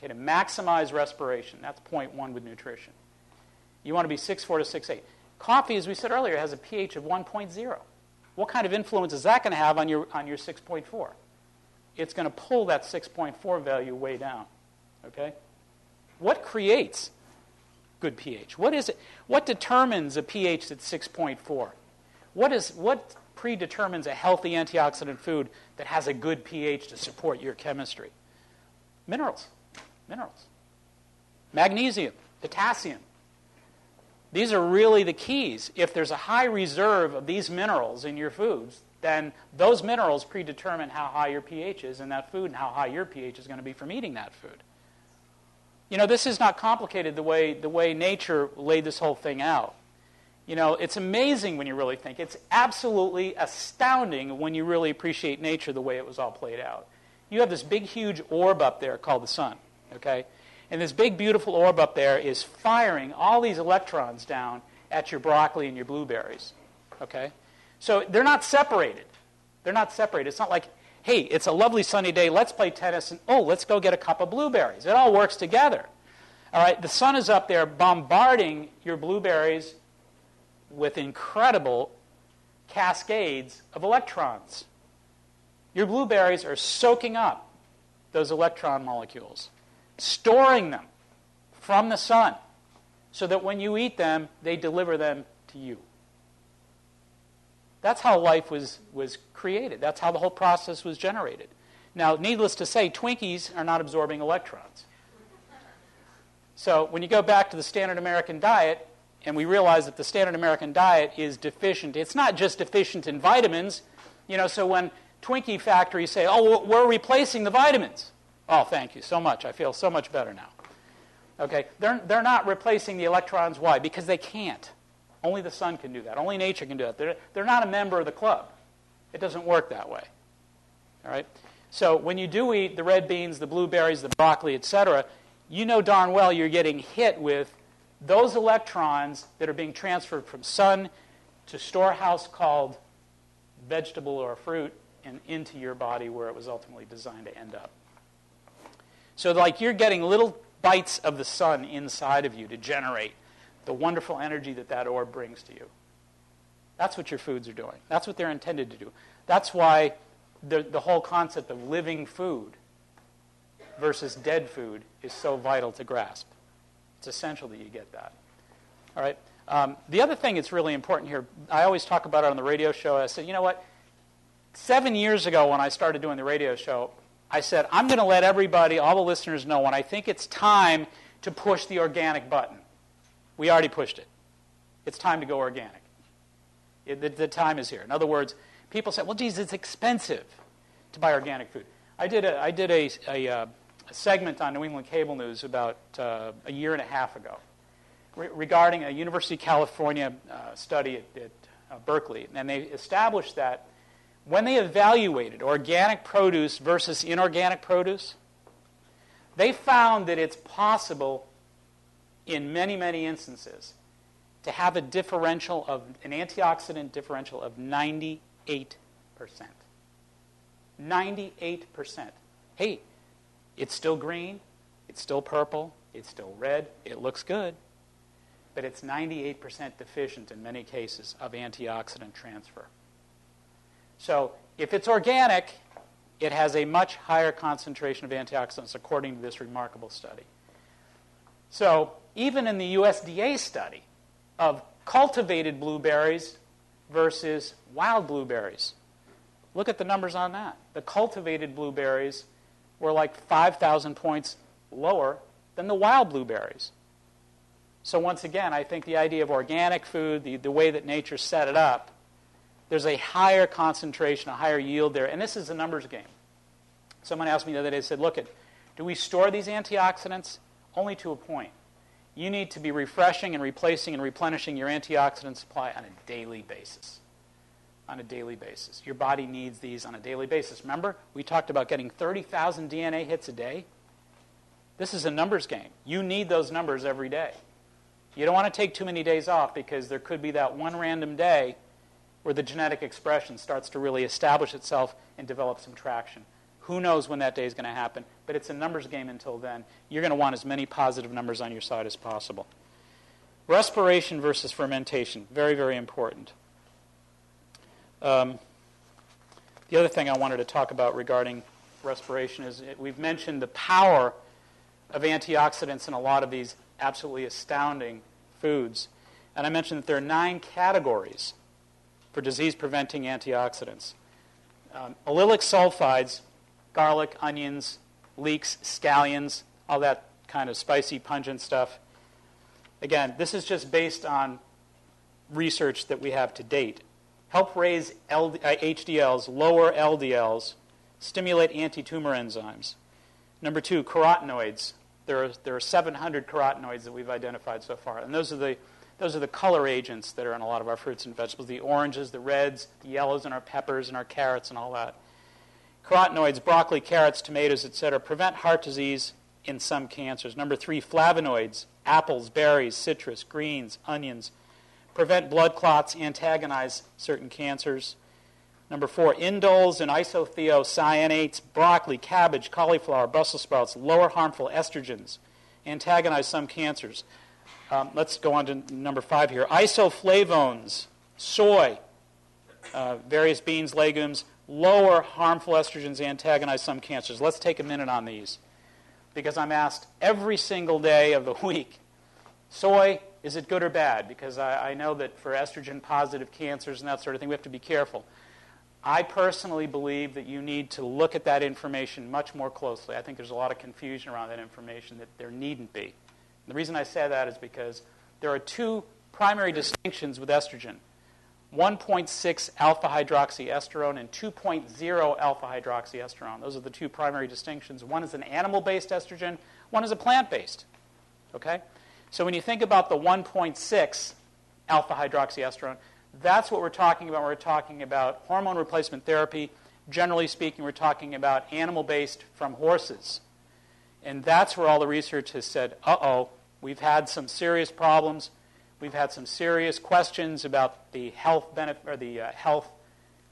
to maximize respiration, that's point 1 with nutrition. You want to be 6.4 to 6.8. Coffee, as we said earlier, has a pH of 1.0. What kind of influence is that going to have on your 6.4? It's going to pull that 6.4 value way down. Okay? What creates good pH? What is it? What determines a pH that's 6.4? What predetermines a healthy antioxidant food that has a good pH to support your chemistry? Minerals. Magnesium, potassium. These are really the keys. If there's a high reserve of these minerals in your foods, then those minerals predetermine how high your pH is in that food and how high your pH is going to be from eating that food. This is not complicated the way nature laid this whole thing out. It's amazing when you really think. It's absolutely astounding when you really appreciate nature the way it was all played out. You have this big, huge orb up there called the sun, okay? And this big, beautiful orb up there is firing all these electrons down at your broccoli and your blueberries, okay? So they're not separated. They're not separated. It's not like, hey, it's a lovely sunny day, let's play tennis, and oh, let's go get a cup of blueberries. It all works together. All right, the sun is up there bombarding your blueberries with incredible cascades of electrons. Your blueberries are soaking up those electron molecules, storing them from the sun so that when you eat them, they deliver them to you. That's how life was created. That's how the whole process was generated. Now, needless to say, Twinkies are not absorbing electrons. So when you go back to the standard American diet, and we realize that the standard American diet is deficient, it's not just deficient in vitamins. So when Twinkie factories say, oh, we're replacing the vitamins. Oh, thank you so much. I feel so much better now. Okay, they're not replacing the electrons. Why? Because they can't. Only the sun can do that. Only nature can do that. They're not a member of the club. It doesn't work that way. All right? So when you do eat the red beans, the blueberries, the broccoli, etc., you know darn well you're getting hit with those electrons that are being transferred from sun to storehouse called vegetable or fruit and into your body where it was ultimately designed to end up. So like you're getting little bites of the sun inside of you to generate the wonderful energy that orb brings to you. That's what your foods are doing. That's what they're intended to do. That's why the whole concept of living food versus dead food is so vital to grasp. It's essential that you get that. All right. The other thing that's really important here, I always talk about it on the radio show. I said, you know what? 7 years ago when I started doing the radio show, I said, I'm going to let everybody, all the listeners know when I think it's time to push the organic button. We already pushed it. It's time to go organic. The time is here. In other words, people say, well, geez, it's expensive to buy organic food. I did a segment on New England Cable News about a year and a half ago regarding a University of California study at Berkeley. And they established that when they evaluated organic produce versus inorganic produce, they found that it's possible in many, many instances to have an antioxidant differential of 98%. 98%. Hey, it's still green, it's still purple, it's still red, it looks good, but it's 98% deficient in many cases of antioxidant transfer. So if it's organic, it has a much higher concentration of antioxidants according to this remarkable study. So even in the USDA study of cultivated blueberries versus wild blueberries, look at the numbers on that. The cultivated blueberries were like 5,000 points lower than the wild blueberries. So once again, I think the idea of organic food, the way that nature set it up, there's a higher concentration, a higher yield there. And this is a numbers game. Someone asked me the other day, said, look, do we store these antioxidants? Only to a point. You need to be refreshing and replacing and replenishing your antioxidant supply on a daily basis. On a daily basis. Your body needs these on a daily basis. Remember, we talked about getting 30,000 DNA hits a day? This is a numbers game. You need those numbers every day. You don't want to take too many days off because there could be that one random day where the genetic expression starts to really establish itself and develop some traction. Who knows when that day is going to happen, but it's a numbers game until then. You're going to want as many positive numbers on your side as possible. Respiration versus fermentation, very, very important. The other thing I wanted to talk about regarding respiration is we've mentioned the power of antioxidants in a lot of these absolutely astounding foods. And I mentioned that there are 9 categories for disease-preventing antioxidants. Allylic sulfides, garlic, onions, leeks, scallions, all that kind of spicy, pungent stuff. Again, this is just based on research that we have to date. Help raise HDLs, lower LDLs, stimulate anti-tumor enzymes. Number 2, carotenoids. There are 700 carotenoids that we've identified so far, and those are the color agents that are in a lot of our fruits and vegetables, the oranges, the reds, the yellows in our peppers and our carrots and all that. Carotenoids, broccoli, carrots, tomatoes, etc., prevent heart disease in some cancers. Number 3, flavonoids, apples, berries, citrus, greens, onions, prevent blood clots, antagonize certain cancers. Number 4, indoles and isothiocyanates, broccoli, cabbage, cauliflower, Brussels sprouts, lower harmful estrogens, antagonize some cancers. Let's go on to number 5 here. Isoflavones, soy, various beans, legumes, lower harmful estrogens, antagonize some cancers. Let's take a minute on these, because I'm asked every single day of the week, soy, is it good or bad? Because I know that for estrogen-positive cancers and that sort of thing, we have to be careful. I personally believe that you need to look at that information much more closely. I think there's a lot of confusion around that information that there needn't be. The reason I say that is because there are 2 primary distinctions with estrogen. 1.6 alpha-hydroxyestrone and 2.0 alpha-hydroxyestrone. Those are the 2 primary distinctions. One is an animal-based estrogen, one is a plant-based. Okay? So when you think about the 1.6 alpha-hydroxyestrone, that's what we're talking about. We're talking about hormone replacement therapy. Generally speaking, we're talking about animal-based from horses. And that's where all the research has said, uh-oh, we've had some serious problems. We've had some serious questions about the health benefit or the health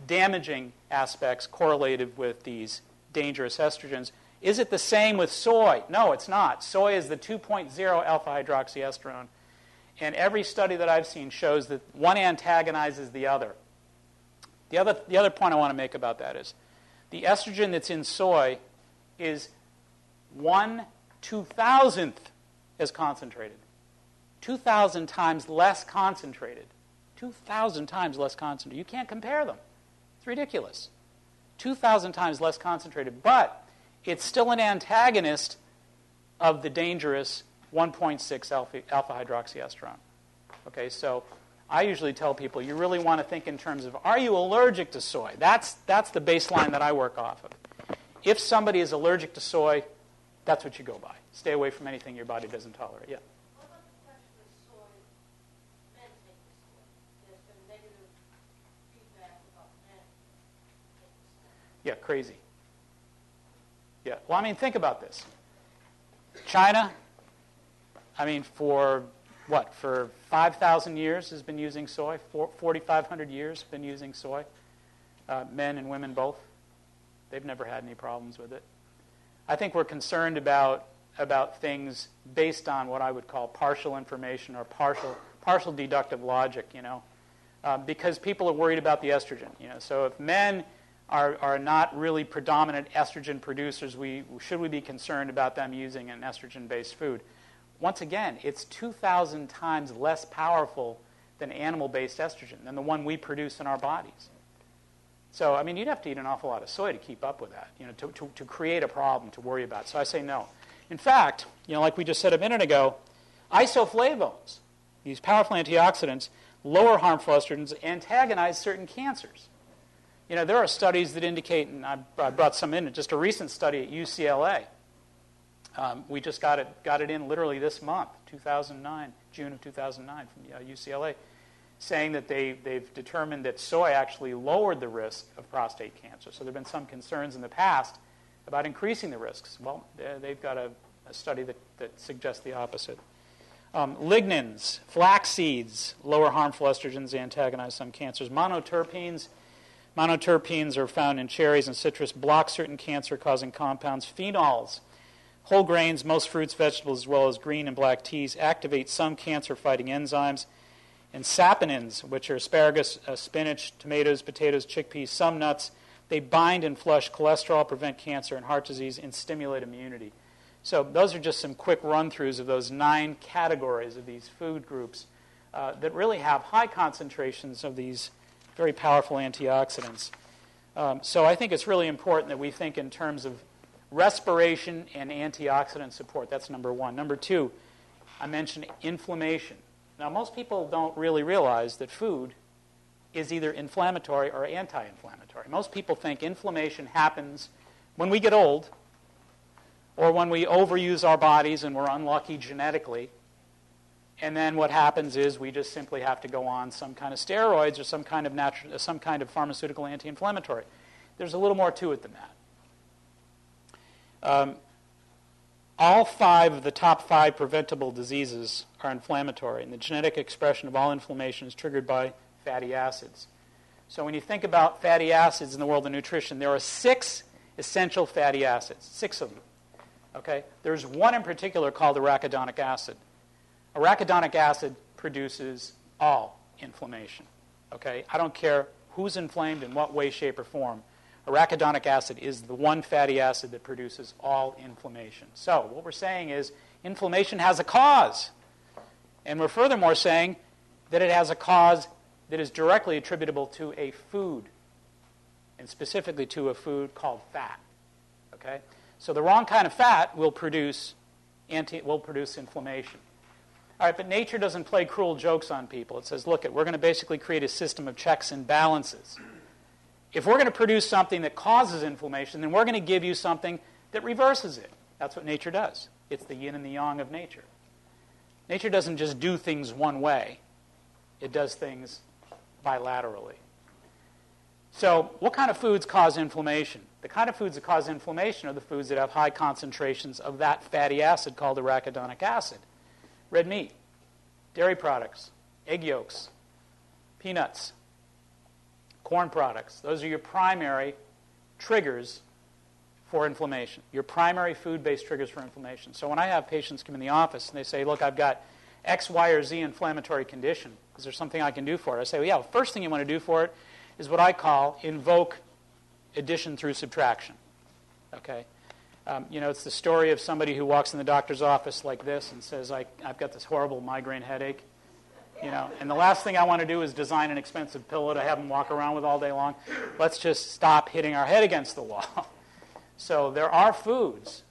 damaging aspects correlated with these dangerous estrogens. Is it the same with soy? No, it's not. Soy is the 2.0 alpha-hydroxyestrone. And every study that I've seen shows that one antagonizes the other. The other point I want to make about that is the estrogen that's in soy is 1/2000th as concentrated. 2,000 times less concentrated. 2,000 times less concentrated. You can't compare them. It's ridiculous. 2,000 times less concentrated. But it's still an antagonist of the dangerous 1.6 alpha-hydroxyestrone. Okay, so I usually tell people you really want to think in terms of, are you allergic to soy? That's the baseline that I work off of. If somebody is allergic to soy, that's what you go by. Stay away from anything your body doesn't tolerate. Yeah. What about the question of soy? Men take the soy. There's been negative feedback about men taking soy. Yeah, crazy. Yeah. Well, I mean, think about this. China, I mean, for 5,000 years has been using soy. 4,500 years been using soy. Men and women both. They've never had any problems with it. I think we're concerned about things based on what I would call partial information or partial deductive logic, because people are worried about the estrogen. So if men are not really predominant estrogen producers, should we be concerned about them using an estrogen-based food? Once again, it's 2,000 times less powerful than animal-based estrogen, than the one we produce in our bodies. So, I mean, you'd have to eat an awful lot of soy to keep up with that, to create a problem to worry about. So I say no. In fact, like we just said a minute ago, isoflavones, these powerful antioxidants, lower harmful estrogens, antagonize certain cancers. There are studies that indicate, and I brought some in, just a recent study at UCLA. We just got it in literally this month, 2009, June of 2009 from UCLA, saying that they've determined that soy actually lowered the risk of prostate cancer. So there have been some concerns in the past about increasing the risks. Well, they've got a study that suggests the opposite. Lignans, flax seeds, lower harmful estrogens, antagonize some cancers. Monoterpenes are found in cherries and citrus, block certain cancer-causing compounds. Phenols, whole grains, most fruits, vegetables, as well as green and black teas, activate some cancer-fighting enzymes. And saponins, which are asparagus, spinach, tomatoes, potatoes, chickpeas, some nuts, they bind and flush cholesterol, prevent cancer and heart disease, and stimulate immunity. So those are just some quick run-throughs of those 9 categories of these food groups that really have high concentrations of these very powerful antioxidants. So I think it's really important that we think in terms of respiration and antioxidant support. That's number 1. Number 2, I mentioned inflammation. Now, most people don't really realize that food is either inflammatory or anti-inflammatory. Most people think inflammation happens when we get old or when we overuse our bodies and we're unlucky genetically. And then what happens is we just simply have to go on some kind of steroids or some kind of pharmaceutical anti-inflammatory. There's a little more to it than that. All 5 of the top 5 preventable diseases are inflammatory, and the genetic expression of all inflammation is triggered by fatty acids. So when you think about fatty acids in the world of nutrition, there are 6 essential fatty acids, 6 of them. Okay? There's one in particular called arachidonic acid. Arachidonic acid produces all inflammation. Okay? I don't care who's inflamed in what way, shape, or form. Arachidonic acid is the one fatty acid that produces all inflammation. So what we're saying is inflammation has a cause. And we're furthermore saying that it has a cause that is directly attributable to a food, and specifically to a food called fat. Okay? So the wrong kind of fat will produce inflammation. All right, but nature doesn't play cruel jokes on people. It says, look, we're going to basically create a system of checks and balances. If we're going to produce something that causes inflammation, then we're going to give you something that reverses it. That's what nature does. It's the yin and the yang of nature. Nature doesn't just do things one way. It does things bilaterally. So what kind of foods cause inflammation? The kind of foods that cause inflammation are the foods that have high concentrations of that fatty acid called arachidonic acid. Red meat, dairy products, egg yolks, peanuts, corn products. Those are your primary triggers for inflammation, your primary food-based triggers for inflammation. So when I have patients come in the office and they say, look, I've got X, Y, or Z inflammatory condition. Is there something I can do for it? I say, well, yeah, the first thing you want to do for it is what I call invoke addition through subtraction. Okay? It's the story of somebody who walks in the doctor's office like this and says, I've got this horrible migraine headache. And the last thing I want to do is design an expensive pillow to have them walk around with all day long. Let's just stop hitting our head against the wall. So there are foods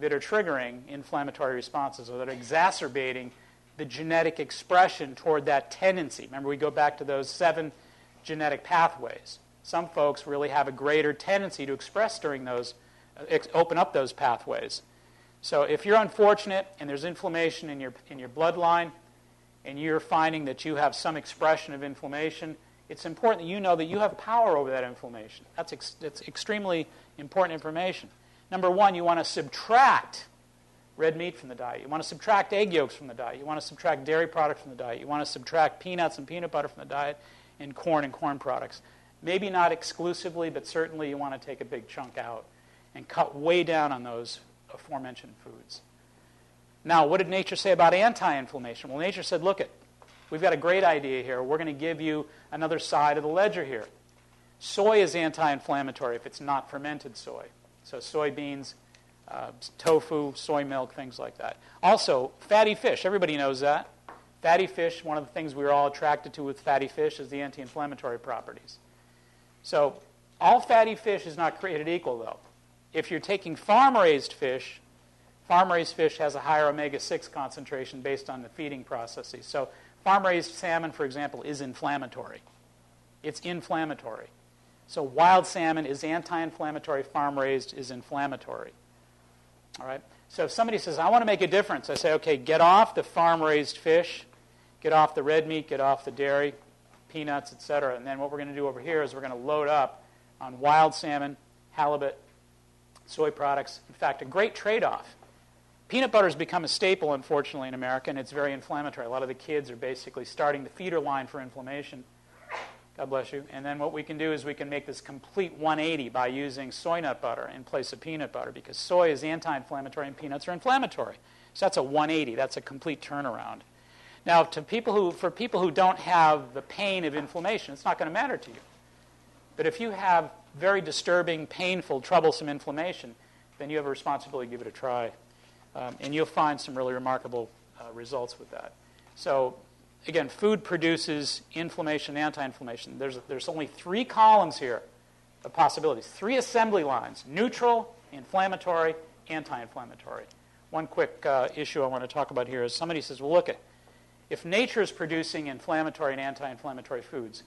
that are triggering inflammatory responses or that are exacerbating the genetic expression toward that tendency. Remember, we go back to those 7 genetic pathways. Some folks really have a greater tendency to express during those, open up those pathways. So if you're unfortunate and there's inflammation in your bloodline and you're finding that you have some expression of inflammation, it's important that you know that you have power over that inflammation. That's extremely important information. Number 1, you want to subtract red meat from the diet. You want to subtract egg yolks from the diet. You want to subtract dairy products from the diet. You want to subtract peanuts and peanut butter from the diet and corn products. Maybe not exclusively, but certainly you want to take a big chunk out and cut way down on those aforementioned foods. Now, what did nature say about anti-inflammation? Well, nature said, look, we've got a great idea here. We're going to give you another side of the ledger here. Soy is anti-inflammatory if it's not fermented soy. So soybeans, tofu, soy milk, things like that. Also, fatty fish. Everybody knows that. Fatty fish, one of the things we were all attracted to with fatty fish is the anti-inflammatory properties. So all fatty fish is not created equal, though. If you're taking farm-raised fish has a higher omega-6 concentration based on the feeding processes. So farm-raised salmon, for example, is inflammatory. It's inflammatory. So wild salmon is anti-inflammatory, farm-raised is inflammatory. All right? So if somebody says, I want to make a difference, I say, okay, get off the farm-raised fish, get off the red meat, get off the dairy, peanuts, etc. And then what we're going to do over here is we're going to load up on wild salmon, halibut, soy products. In fact, a great trade-off. Peanut butter has become a staple, unfortunately, in America, and it's very inflammatory. A lot of the kids are basically starting the feeder line for inflammation. God bless you. And then what we can do is we can make this complete 180 by using soy nut butter in place of peanut butter, because soy is anti-inflammatory and peanuts are inflammatory. So that's a 180. That's a complete turnaround. Now, for people who don't have the pain of inflammation, it's not going to matter to you. But if you have very disturbing, painful, troublesome inflammation, then you have a responsibility to give it a try. And you'll find some really remarkable results with that. So, again, food produces inflammation and anti-inflammation. There's only 3 columns here of possibilities, 3 assembly lines: neutral, inflammatory, anti-inflammatory. One quick issue I want to talk about here is somebody says, well, look, if nature is producing inflammatory and anti-inflammatory foods,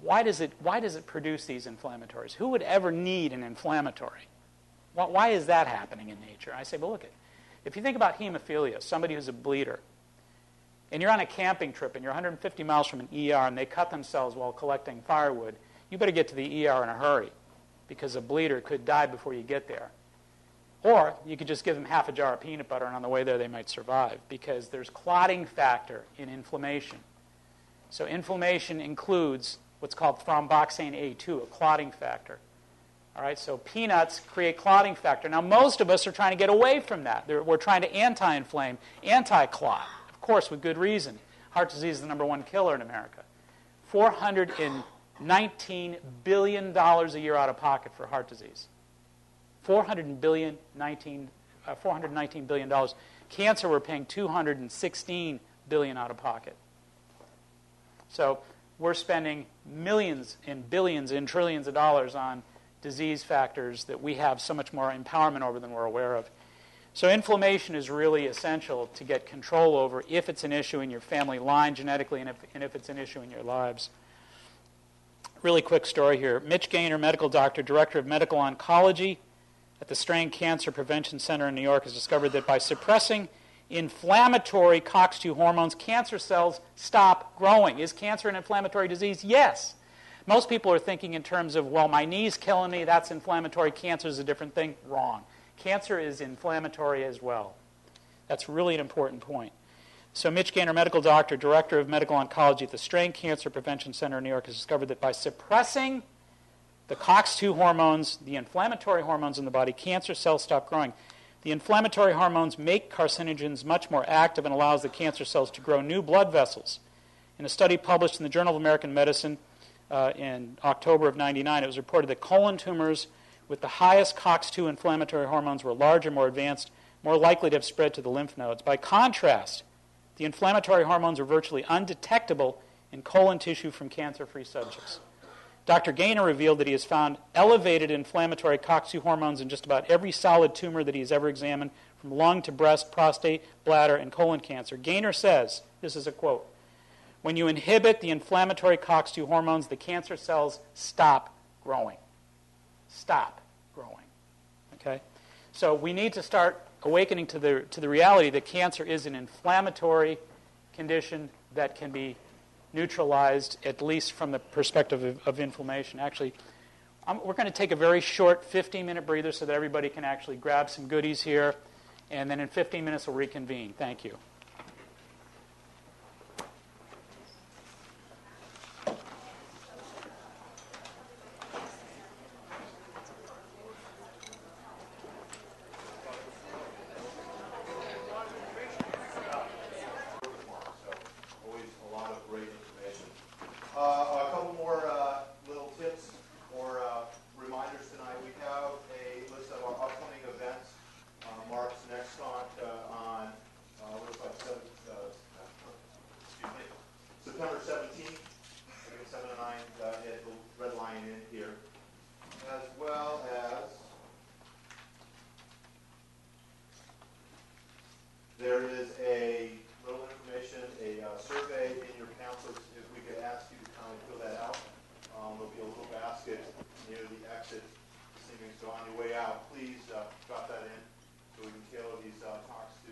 why does it produce these inflammatories? Who would ever need an inflammatory? Why is that happening in nature? I say, well, look, if you think about hemophilia, somebody who's a bleeder, and you're on a camping trip and you're 150 miles from an ER and they cut themselves while collecting firewood, you better get to the ER in a hurry because a bleeder could die before you get there. Or you could just give them half a jar of peanut butter and on the way there they might survive because there's clotting factor in inflammation. So inflammation includes what's called thromboxane A2, a clotting factor. All right, so peanuts create clotting factor. Now, most of us are trying to get away from that. We're trying to anti-inflame, anti-clot, of course, with good reason. Heart disease is the #1 killer in America. $419 billion a year out of pocket for heart disease. $419 billion. Cancer, we're paying $216 billion out of pocket. So we're spending millions and billions and trillions of dollars on disease factors that we have so much more empowerment over than we're aware of. So inflammation is really essential to get control over if it's an issue in your family line genetically and if it's an issue in your lives. Really quick story here. Mitch Gaynor, medical doctor, director of medical oncology at the Strain Cancer Prevention Center in New York, has discovered that by suppressing inflammatory COX-2 hormones, cancer cells stop growing. Is cancer an inflammatory disease? Yes. Most people are thinking in terms of, well, my knee's killing me, that's inflammatory, cancer is a different thing. Wrong. Cancer is inflammatory as well. That's really an important point. So Mitch Gaynor, medical doctor, director of medical oncology at the Strain Cancer Prevention Center in New York, has discovered that by suppressing the COX-2 hormones, the inflammatory hormones in the body, cancer cells stop growing. The inflammatory hormones make carcinogens much more active and allows the cancer cells to grow new blood vessels. In a study published in the Journal of American Medicine in October of '99, it was reported that colon tumors with the highest COX-2 inflammatory hormones were larger, more advanced, more likely to have spread to the lymph nodes. By contrast, the inflammatory hormones were virtually undetectable in colon tissue from cancer-free subjects. Dr. Gaynor revealed that he has found elevated inflammatory COX-2 hormones in just about every solid tumor that he has ever examined, from lung to breast, prostate, bladder, and colon cancer. Gaynor says, this is a quote, "When you inhibit the inflammatory COX-2 hormones, the cancer cells stop growing." Stop growing. Okay? So we need to start awakening to the reality that cancer is an inflammatory condition that can be neutralized, at least from the perspective of inflammation. Actually, we're going to take a very short 15-minute breather so that everybody can actually grab some goodies here, and then in 15 minutes we'll reconvene. Thank you. A couple more little tips or reminders tonight. We have a list of our upcoming events. Mark's next talk on September 17th, I think 7 to 9 at the Red Lion Inn here, as well as there is a little information, a survey in your pamphlets. If we could ask you to kind of fill that out. There'll be a little basket near the exit. So on your way out, please drop that in so we can tailor these talks to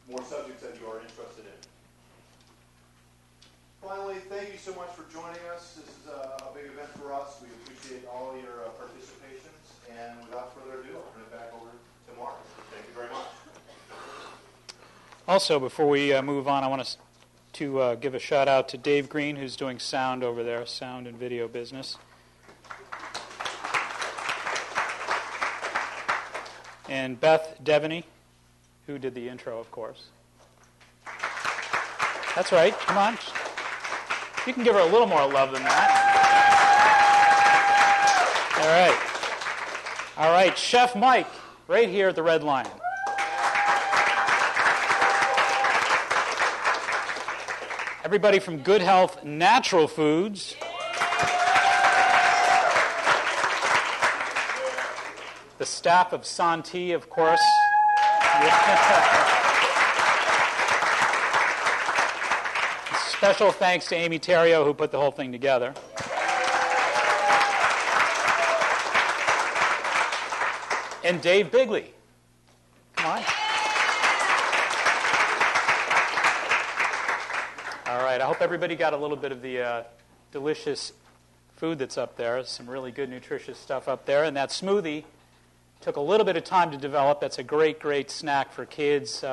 more subjects that you are interested in. Finally, thank you so much for joining us. This is a big event for us. We appreciate all your participations. And without further ado, I'll turn it back over to Mark. Thank you very much. Also, before we move on, I want to give a shout out to Dave Green, who's doing sound over there, sound and video business. And Beth Devaney, who did the intro, of course. That's right. Come on. You can give her a little more love than that. All right. All right. Chef Mike, right here at the Red Lion. Everybody from Good Health Natural Foods. The staff of Santi, of course. Special thanks to Amy Terrio, who put the whole thing together. And Dave Bigley. Come on. All right, I hope everybody got a little bit of the delicious food that's up there. Some really good, nutritious stuff up there. And that smoothie took a little bit of time to develop. That's a great, great snack for kids.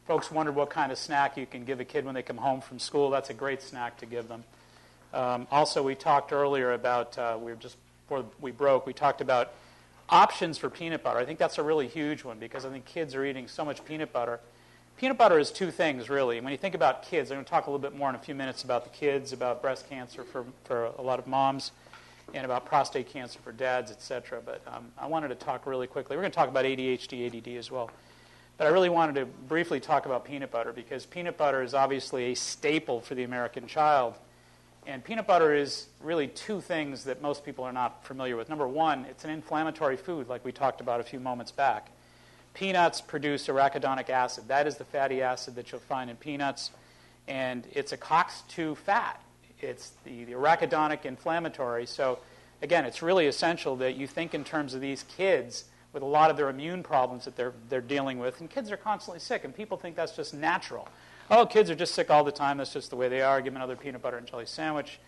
Folks wondered what kind of snack you can give a kid when they come home from school. That's a great snack to give them. Also, we talked earlier about, before we broke, we talked about options for peanut butter. I think that's a really huge one because I think kids are eating so much peanut butter. Peanut butter is two things, really. And when you think about kids, I'm going to talk a little bit more in a few minutes about the kids, about breast cancer for a lot of moms, and about prostate cancer for dads, etc. But I wanted to talk really quickly. We're going to talk about ADHD, ADD as well. But I really wanted to briefly talk about peanut butter because peanut butter is obviously a staple for the American child. And peanut butter is really two things that most people are not familiar with. Number one, it's an inflammatory food like we talked about a few moments back. Peanuts produce arachidonic acid. That is the fatty acid that you'll find in peanuts. And it's a COX-2 fat. It's the arachidonic inflammatory. So, again, it's really essential that you think in terms of these kids with a lot of their immune problems that they're dealing with. And kids are constantly sick, and people think that's just natural. Oh, kids are just sick all the time. That's just the way they are. Give them another peanut butter and jelly sandwich.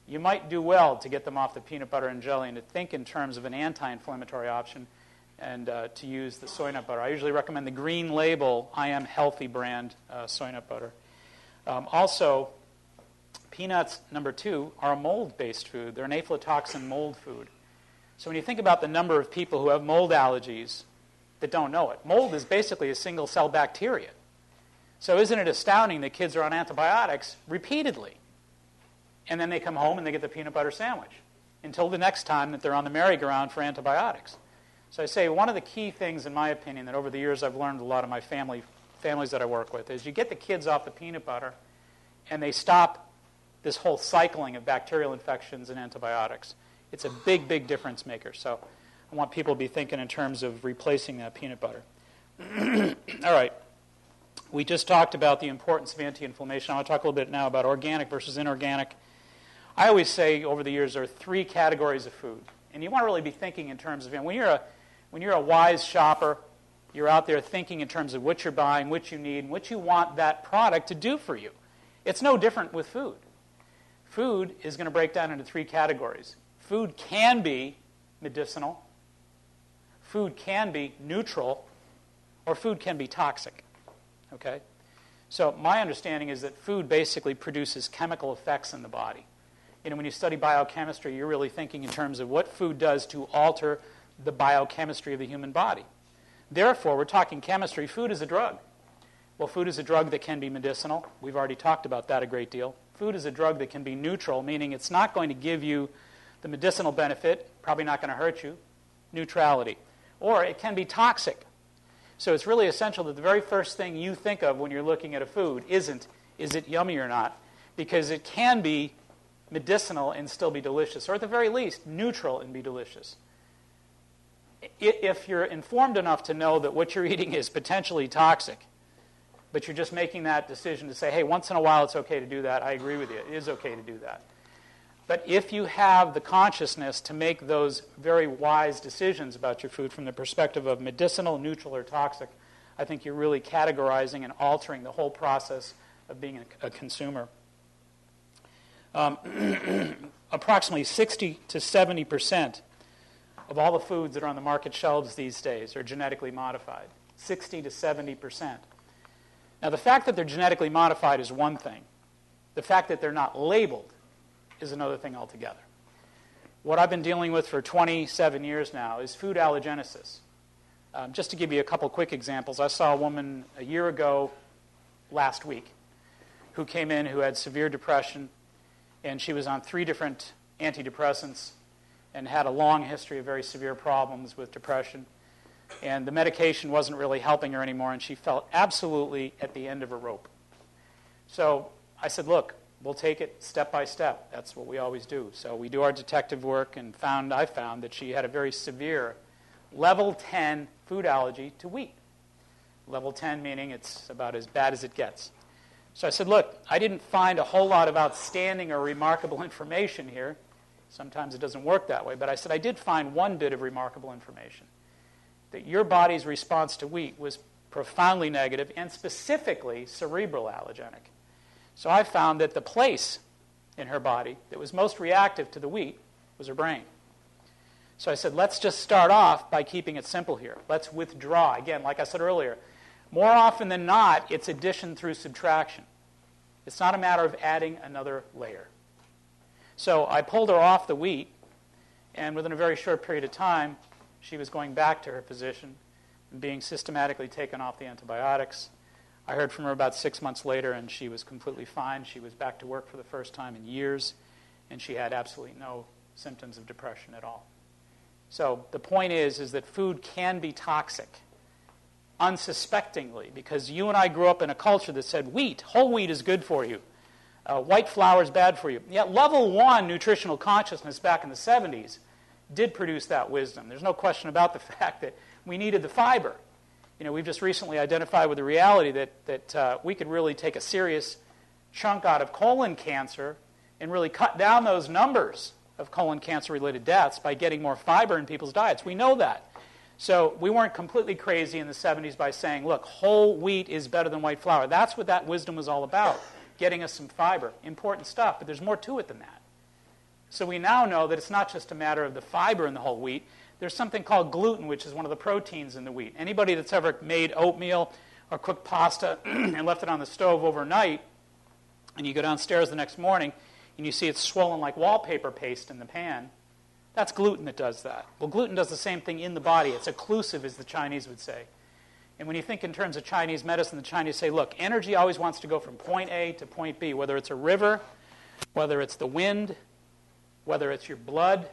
You might do well to get them off the peanut butter and jelly and to think in terms of an anti-inflammatory option and to use the soy nut butter. I usually recommend the Green Label I Am Healthy brand soy nut butter. Also, peanuts, number two, are a mold-based food. They're an aflatoxin mold food. So when you think about the number of people who have mold allergies that don't know it, mold is basically a single-cell bacteria. So isn't it astounding that kids are on antibiotics repeatedly? And then they come home and they get the peanut butter sandwich until the next time that they're on the merry-go-round for antibiotics. So I say one of the key things, in my opinion, that over the years I've learned a lot of my families that I work with is you get the kids off the peanut butter and they stop this whole cycling of bacterial infections and antibiotics. It's a big, big difference maker. So I want people to be thinking in terms of replacing that peanut butter. All right. We just talked about the importance of anti-inflammation. I want to talk a little bit now about organic versus inorganic. I always say over the years there are three categories of food. And you want to really be thinking in terms of, when you're a wise shopper, you're out there thinking in terms of what you're buying, what you need, and what you want that product to do for you. It's no different with food. Food is going to break down into three categories. Food can be medicinal, food can be neutral, or food can be toxic. Okay? So my understanding is that food basically produces chemical effects in the body. When you study biochemistry, you're really thinking in terms of what food does to alter the biochemistry of the human body. Therefore, we're talking chemistry. Food is a drug. Well, food is a drug that can be medicinal. We've already talked about that a great deal. Food is a drug that can be neutral, meaning it's not going to give you the medicinal benefit, probably not going to hurt you, neutrality. Or it can be toxic. So it's really essential that the very first thing you think of when you're looking at a food isn't, is it yummy or not? Because it can be medicinal and still be delicious, or at the very least, neutral and be delicious. If you're informed enough to know that what you're eating is potentially toxic, but you're just making that decision to say, hey, once in a while it's okay to do that, I agree with you. It is okay to do that. But if you have the consciousness to make those very wise decisions about your food from the perspective of medicinal, neutral, or toxic, I think you're really categorizing and altering the whole process of being a consumer. Approximately 60 to 70% of all the foods that are on the market shelves these days are genetically modified. 60 to 70%. Now, the fact that they're genetically modified is one thing. The fact that they're not labeled is another thing altogether. What I've been dealing with for 27 years now is food allergenesis. Just to give you a couple quick examples, I saw a woman a year ago last week who came in who had severe depression, and she was on 3 different antidepressants and had a long history of very severe problems with depression. And the medication wasn't really helping her anymore, and she felt absolutely at the end of her rope. So I said, look, we'll take it step by step. That's what we always do. So we do our detective work, and I found that she had a very severe level 10 food allergy to wheat. Level 10 meaning it's about as bad as it gets. So I said, look, I didn't find a whole lot of outstanding or remarkable information here. Sometimes it doesn't work that way. But I said, I did find one bit of remarkable information, that your body's response to wheat was profoundly negative and specifically cerebral allergenic. So I found that the place in her body that was most reactive to the wheat was her brain. So I said, let's just start off by keeping it simple here. Let's withdraw. Again, like I said earlier, more often than not, it's addition through subtraction. It's not a matter of adding another layer. So I pulled her off the wheat, and within a very short period of time, she was going back to her physician and being systematically taken off the antibiotics. I heard from her about 6 months later, and she was completely fine. She was back to work for the first time in years, and she had absolutely no symptoms of depression at all. So the point is that food can be toxic unsuspectingly, because you and I grew up in a culture that said whole wheat is good for you. White flour is bad for you. Yet level 1 nutritional consciousness back in the 70s did produce that wisdom. There's no question about the fact that we needed the fiber. We've just recently identified with the reality that we could really take a serious chunk out of colon cancer and really cut down those numbers of colon cancer-related deaths by getting more fiber in people's diets. We know that. So we weren't completely crazy in the 70s by saying, look, whole wheat is better than white flour. That's what that wisdom was all about, getting us some fiber. Important stuff, but there's more to it than that. So we now know that it's not just a matter of the fiber in the whole wheat. There's something called gluten, which is one of the proteins in the wheat. Anybody that's ever made oatmeal or cooked pasta and left it on the stove overnight, and you go downstairs the next morning and you see it swollen like wallpaper paste in the pan, that's gluten that does that. Well, gluten does the same thing in the body. It's occlusive, as the Chinese would say. And when you think in terms of Chinese medicine, the Chinese say, look, energy always wants to go from point A to point B, whether it's a river, whether it's the wind, whether it's your blood,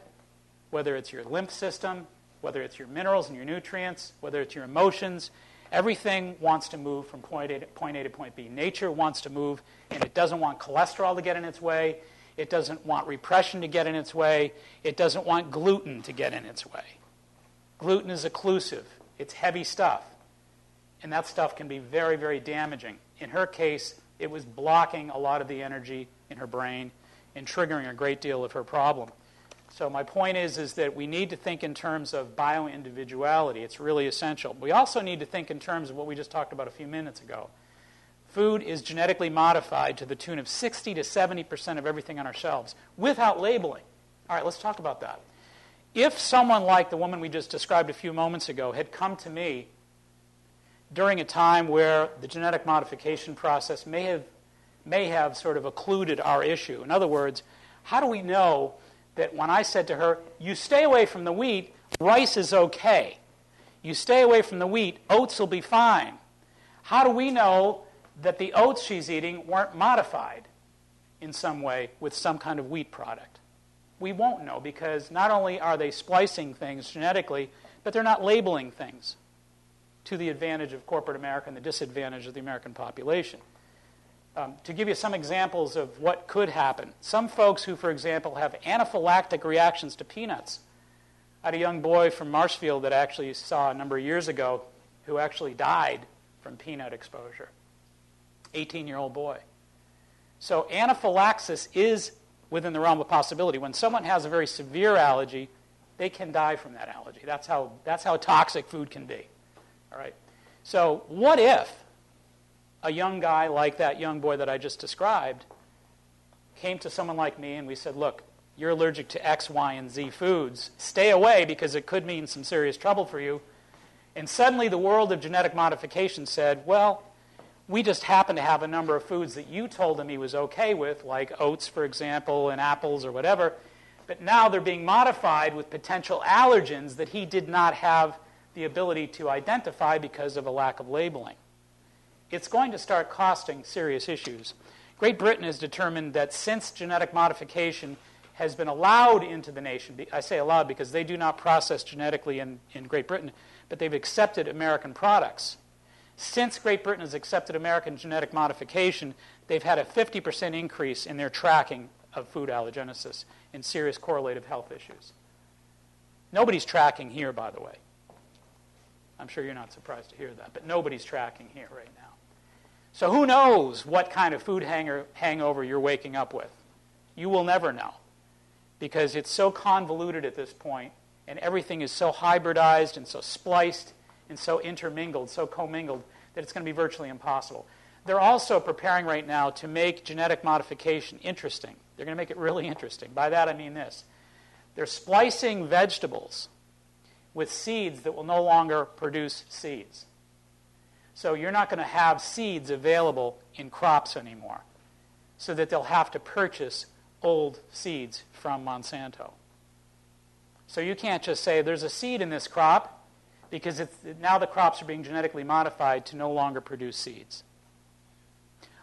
whether it's your lymph system, whether it's your minerals and your nutrients, whether it's your emotions. Everything wants to move from point A to point B. Nature wants to move, and it doesn't want cholesterol to get in its way. It doesn't want repression to get in its way. It doesn't want gluten to get in its way. Gluten is occlusive. It's heavy stuff. And that stuff can be very, very damaging. In her case, it was blocking a lot of the energy in her brain and triggering a great deal of her problem. So my point is that we need to think in terms of bio-individuality. It's really essential. We also need to think in terms of what we just talked about a few minutes ago. Food is genetically modified to the tune of 60 to 70% of everything on our shelves without labeling. All right, let's talk about that. If someone like the woman we just described a few moments ago had come to me during a time where the genetic modification process may have sort of occluded our issue. In other words, how do we know that when I said to her, you stay away from the wheat, rice is okay. You stay away from the wheat, oats will be fine. How do we know that the oats she's eating weren't modified in some way with some kind of wheat product? We won't know, because not only are they splicing things genetically, but they're not labeling things to the advantage of corporate America and the disadvantage of the American population. To give you some examples of what could happen, some folks who, for example, have anaphylactic reactions to peanuts. I had a young boy from Marshfield that I actually saw a number of years ago who actually died from peanut exposure. 18-year-old boy. So anaphylaxis is within the realm of possibility. When someone has a very severe allergy, they can die from that allergy. That's how toxic food can be. All right. So what if a young guy like that young boy that I just described came to someone like me and we said, look, you're allergic to X, Y, and Z foods. Stay away because it could mean some serious trouble for you. And suddenly the world of genetic modification said, well, we just happen to have a number of foods that you told him he was okay with, like oats, for example, and apples or whatever, but now they're being modified with potential allergens that he did not have the ability to identify because of a lack of labeling. It's going to start costing serious issues. Great Britain has determined that since genetic modification has been allowed into the nation, I say allowed because they do not process genetically in Great Britain, but they've accepted American products. Since Great Britain has accepted American genetic modification, they've had a 50% increase in their tracking of food allergenesis and serious correlative health issues. Nobody's tracking here, by the way. I'm sure you're not surprised to hear that, but nobody's tracking here right now. So who knows what kind of food hangover you're waking up with? You will never know, because it's so convoluted at this point, and everything is so hybridized and so spliced and so intermingled, so commingled, that it's going to be virtually impossible. They're also preparing right now to make genetic modification interesting. They're going to make it really interesting. By that I mean this. They're splicing vegetables with seeds that will no longer produce seeds. So you're not going to have seeds available in crops anymore, so that they'll have to purchase old seeds from Monsanto. So you can't just say there's a seed in this crop because now the crops are being genetically modified to no longer produce seeds.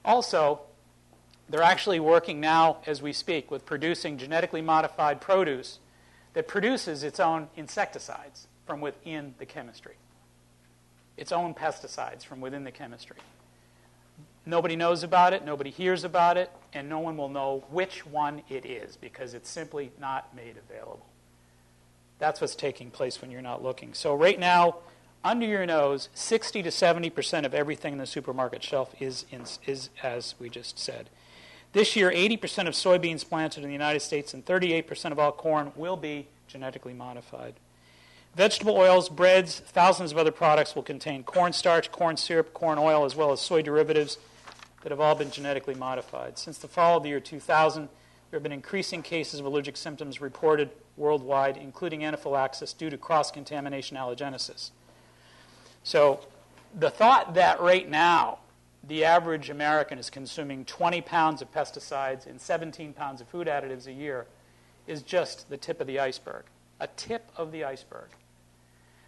Also, they're actually working now as we speak with producing genetically modified produce that produces its own insecticides from within the chemistry, its own pesticides from within the chemistry. Nobody knows about it, nobody hears about it, and no one will know which one it is because it's simply not made available. That's what's taking place when you're not looking. So right now, under your nose, 60 to 70% of everything in the supermarket shelf is as we just said. This year, 80% of soybeans planted in the United States and 38% of all corn will be genetically modified. Vegetable oils, breads, thousands of other products will contain cornstarch, corn syrup, corn oil, as well as soy derivatives that have all been genetically modified. Since the fall of the year 2000, there have been increasing cases of allergic symptoms reported worldwide, including anaphylaxis due to cross-contamination allergenesis. So the thought that right now the average American is consuming 20 pounds of pesticides and 17 pounds of food additives a year is just the tip of the iceberg. A tip of the iceberg.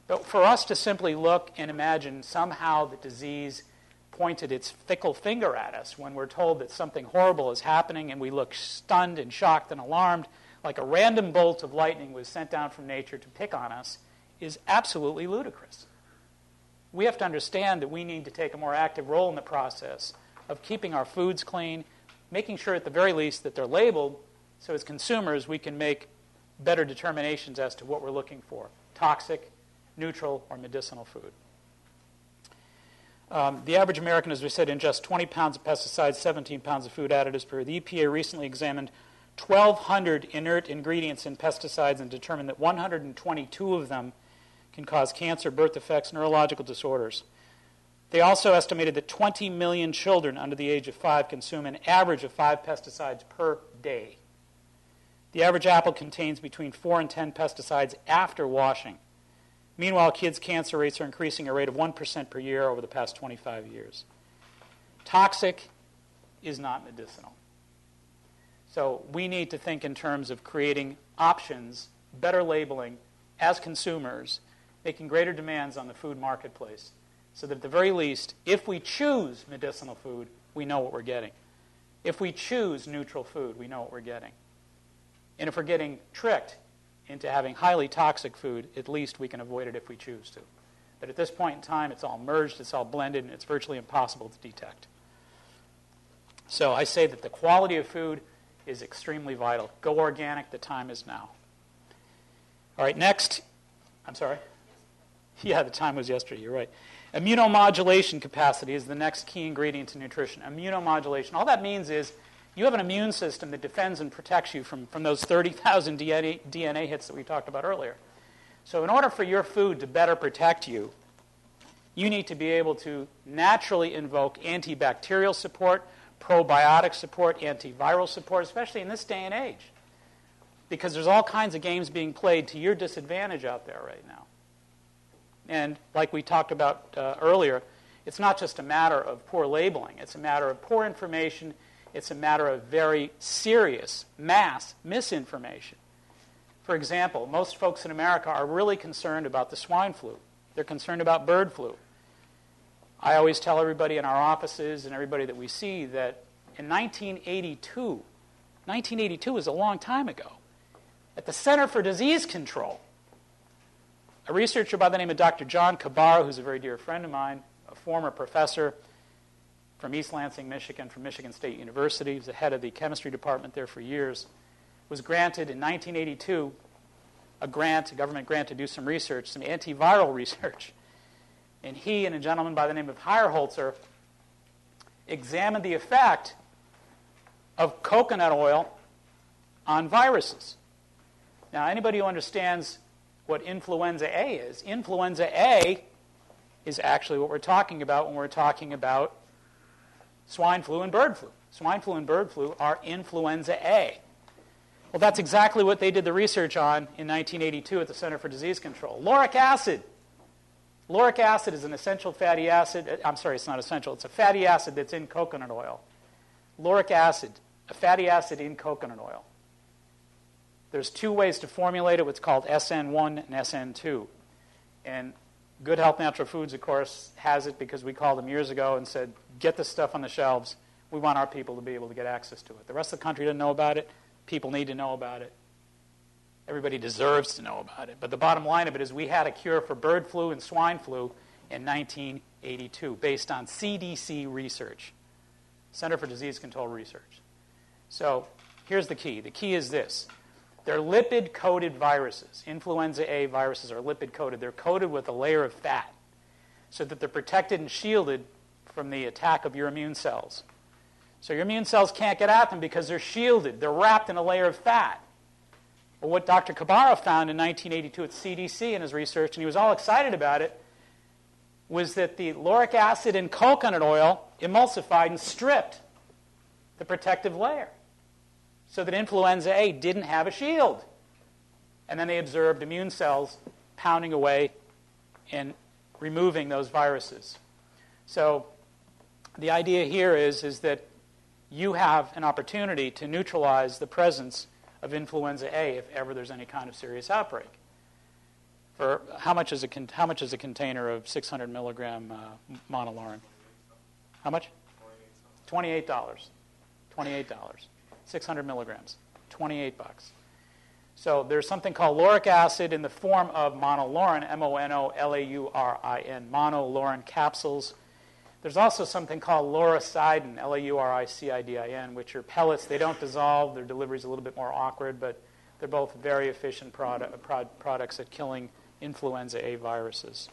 But for us to simply look and imagine somehow the disease pointed its fickle finger at us when we're told that something horrible is happening and we look stunned and shocked and alarmed like a random bolt of lightning was sent down from nature to pick on us is absolutely ludicrous. We have to understand that we need to take a more active role in the process of keeping our foods clean, making sure at the very least that they're labeled so as consumers we can make better determinations as to what we're looking for, toxic, neutral, or medicinal food. The average American, as we said, ingests 20 pounds of pesticides, 17 pounds of food additives per year. The EPA recently examined 1,200 inert ingredients in pesticides and determined that 122 of them can cause cancer, birth defects, neurological disorders. They also estimated that 20 million children under the age of 5 consume an average of 5 pesticides per day. The average apple contains between 4 and 10 pesticides after washing. Meanwhile, kids' cancer rates are increasing at a rate of 1% per year over the past 25 years. Toxic is not medicinal. So we need to think in terms of creating options, better labeling as consumers, making greater demands on the food marketplace so that at the very least, if we choose medicinal food, we know what we're getting. If we choose neutral food, we know what we're getting. And if we're getting tricked into having highly toxic food, at least we can avoid it if we choose to. But at this point in time, it's all merged, it's all blended, and it's virtually impossible to detect. So I say that the quality of food is extremely vital. Go organic, the time is now. All right, next. I'm sorry? Yeah, the time was yesterday, you're right. Immunomodulation capacity is the next key ingredient in nutrition. Immunomodulation. All that means is you have an immune system that defends and protects you from those 30,000 DNA hits that we talked about earlier. So in order for your food to better protect you, you need to be able to naturally invoke antibacterial support, probiotic support, antiviral support, especially in this day and age. Because there's all kinds of games being played to your disadvantage out there right now. And like we talked about earlier, it's not just a matter of poor labeling. It's a matter of poor information. It's a matter of very serious mass misinformation. For example, most folks in America are really concerned about the swine flu. They're concerned about bird flu. I always tell everybody in our offices and everybody that we see that in 1982 is a long time ago, at the Center for Disease Control, a researcher by the name of Dr. John Cabarro, who's a very dear friend of mine, a former professor from East Lansing, Michigan, from Michigan State University, he was the head of the chemistry department there for years, was granted in 1982 a government grant to do some research, some antiviral research. And he and a gentleman by the name of Heyerholzer examined the effect of coconut oil on viruses. Now, anybody who understands what influenza A is actually what we're talking about when we're talking about swine flu and bird flu. Swine flu and bird flu are influenza A. Well, that's exactly what they did the research on in 1982 at the Center for Disease Control. Lauric acid. Lauric acid is an essential fatty acid. I'm sorry, it's not essential. It's a fatty acid that's in coconut oil. Lauric acid a fatty acid in coconut oil. There's two ways to formulate it, what's called SN1 and SN2. And Good Health Natural Foods, of course, has it because we called them years ago and said, get this stuff on the shelves. We want our people to be able to get access to it. The rest of the country doesn't know about it. People need to know about it. Everybody deserves to know about it. But the bottom line of it is we had a cure for bird flu and swine flu in 1982 based on CDC research, Center for Disease Control Research. So here's the key. The key is this. They're lipid-coated viruses. Influenza A viruses are lipid-coated. They're coated with a layer of fat so that they're protected and shielded from the attack of your immune cells. So your immune cells can't get at them because they're shielded. They're wrapped in a layer of fat. Well, what Dr. Kabara found in 1982 at CDC in his research, and he was all excited about it, was that the lauric acid in coconut oil emulsified and stripped the protective layer so that influenza A didn't have a shield. And then they observed immune cells pounding away and removing those viruses. So the idea here is that you have an opportunity to neutralize the presence of influenza A if ever there's any kind of serious outbreak. For how much is a container of 600 milligram monolaurin? How much? $28. $28. 600 milligrams. $28. So there's something called lauric acid in the form of monolaurin, monolaurin, monolaurin capsules. There's also something called lauricidin, lauricidin, which are pellets. They don't dissolve. Their delivery is a little bit more awkward, but they're both very efficient products at killing influenza A viruses.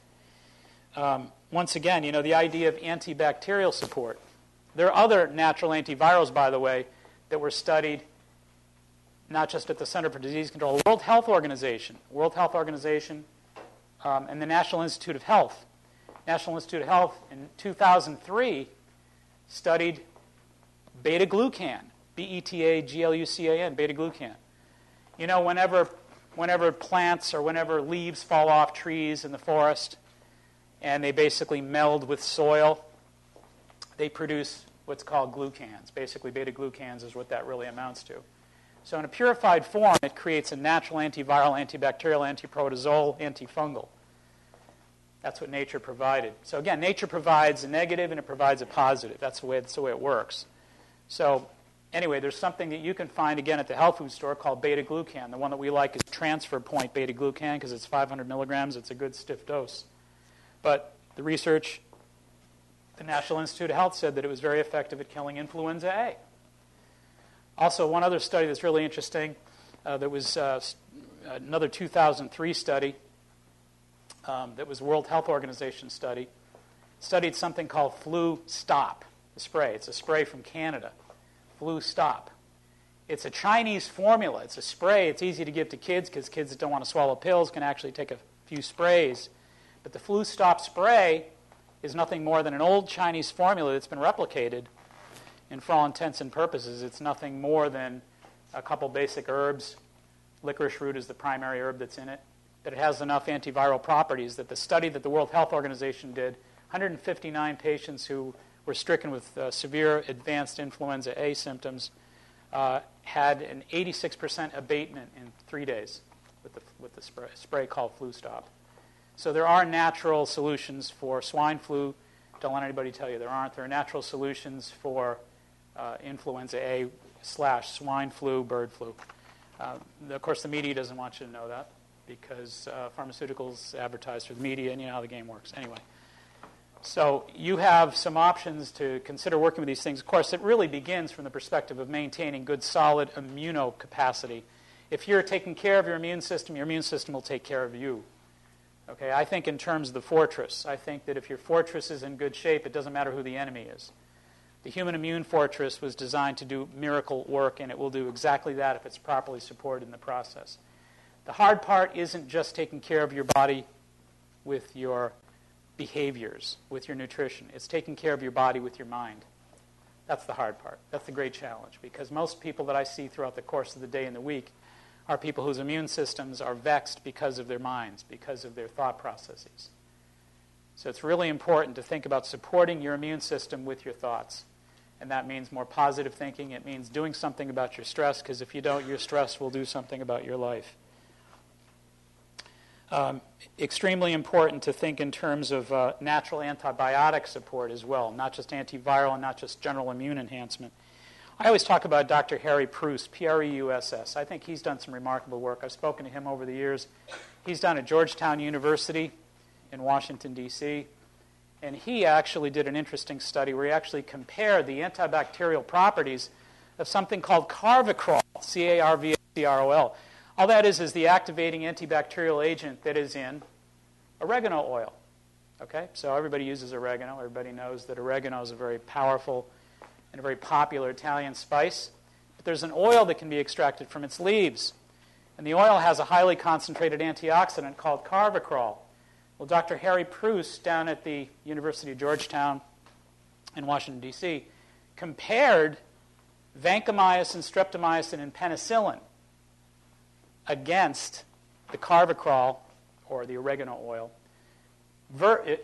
Once again, the idea of antibacterial support. There are other natural antivirals, by the way, that were studied not just at the Center for Disease Control, World Health Organization, and the National Institute of Health. National Institute of Health in 2003 studied beta-glucan, beta-glucan, beta-glucan. Whenever plants or whenever leaves fall off trees in the forest and they basically meld with soil, they produce what's called glucans. Basically, beta-glucans is what that really amounts to. So in a purified form, it creates a natural antiviral, antibacterial, antiprotozoal, antifungal. That's what nature provided. So again, nature provides a negative and it provides a positive. That's the way it works. So anyway, there's something that you can find, again, at the health food store called beta-glucan. The one that we like is transfer point beta-glucan because it's 500 milligrams. It's a good stiff dose. But the research, the National Institute of Health said that it was very effective at killing influenza A. Also, one other study that's really interesting, that was another 2003 study, that was World Health Organization study, studied something called Flu Stop, the spray. It's a spray from Canada, Flu Stop. It's a Chinese formula. It's a spray. It's easy to give to kids because kids that don't want to swallow pills can actually take a few sprays. But the Flu Stop spray is nothing more than an old Chinese formula that's been replicated. And for all intents and purposes, it's nothing more than a couple basic herbs. Licorice root is the primary herb that's in it. That it has enough antiviral properties that the study that the World Health Organization did, 159 patients who were stricken with severe advanced influenza A symptoms, had an 86% abatement in 3 days with the spray called Flu Stop. So there are natural solutions for swine flu. Don't let anybody tell you there aren't. There are natural solutions for influenza A/swine flu, bird flu. Of course, the media doesn't want you to know that because pharmaceuticals advertise through the media, and you know how the game works. Anyway, so you have some options to consider working with these things. Of course, it really begins from the perspective of maintaining good, solid immunocapacity. If you're taking care of your immune system will take care of you. Okay, I think in terms of the fortress. I think that if your fortress is in good shape, it doesn't matter who the enemy is. The human immune fortress was designed to do miracle work, and it will do exactly that if it's properly supported in the process. The hard part isn't just taking care of your body with your behaviors, with your nutrition. It's taking care of your body with your mind. That's the hard part. That's the great challenge, because most people that I see throughout the course of the day and the week are people whose immune systems are vexed because of their minds, because of their thought processes. So it's really important to think about supporting your immune system with your thoughts. And that means more positive thinking. It means doing something about your stress, because if you don't, your stress will do something about your life. Extremely important to think in terms of natural antibiotic support as well, not just antiviral and not just general immune enhancement. I always talk about Dr. Harry Preuss, P-R-E-U-S-S. I think he's done some remarkable work. I've spoken to him over the years. He's done at Georgetown University in Washington, D.C., and he actually did an interesting study where he actually compared the antibacterial properties of something called carvacrol, C-A-R-V-A-C-R-O-L. All that is the activating antibacterial agent that is in oregano oil. Okay? So everybody uses oregano. Everybody knows that oregano is a very powerful and a very popular Italian spice. But there's an oil that can be extracted from its leaves. And the oil has a highly concentrated antioxidant called carvacrol. Well, Dr. Harry Preuss down at the University of Georgetown in Washington, D.C., compared vancomycin, streptomycin, and penicillin against the carvacrol, or the oregano oil,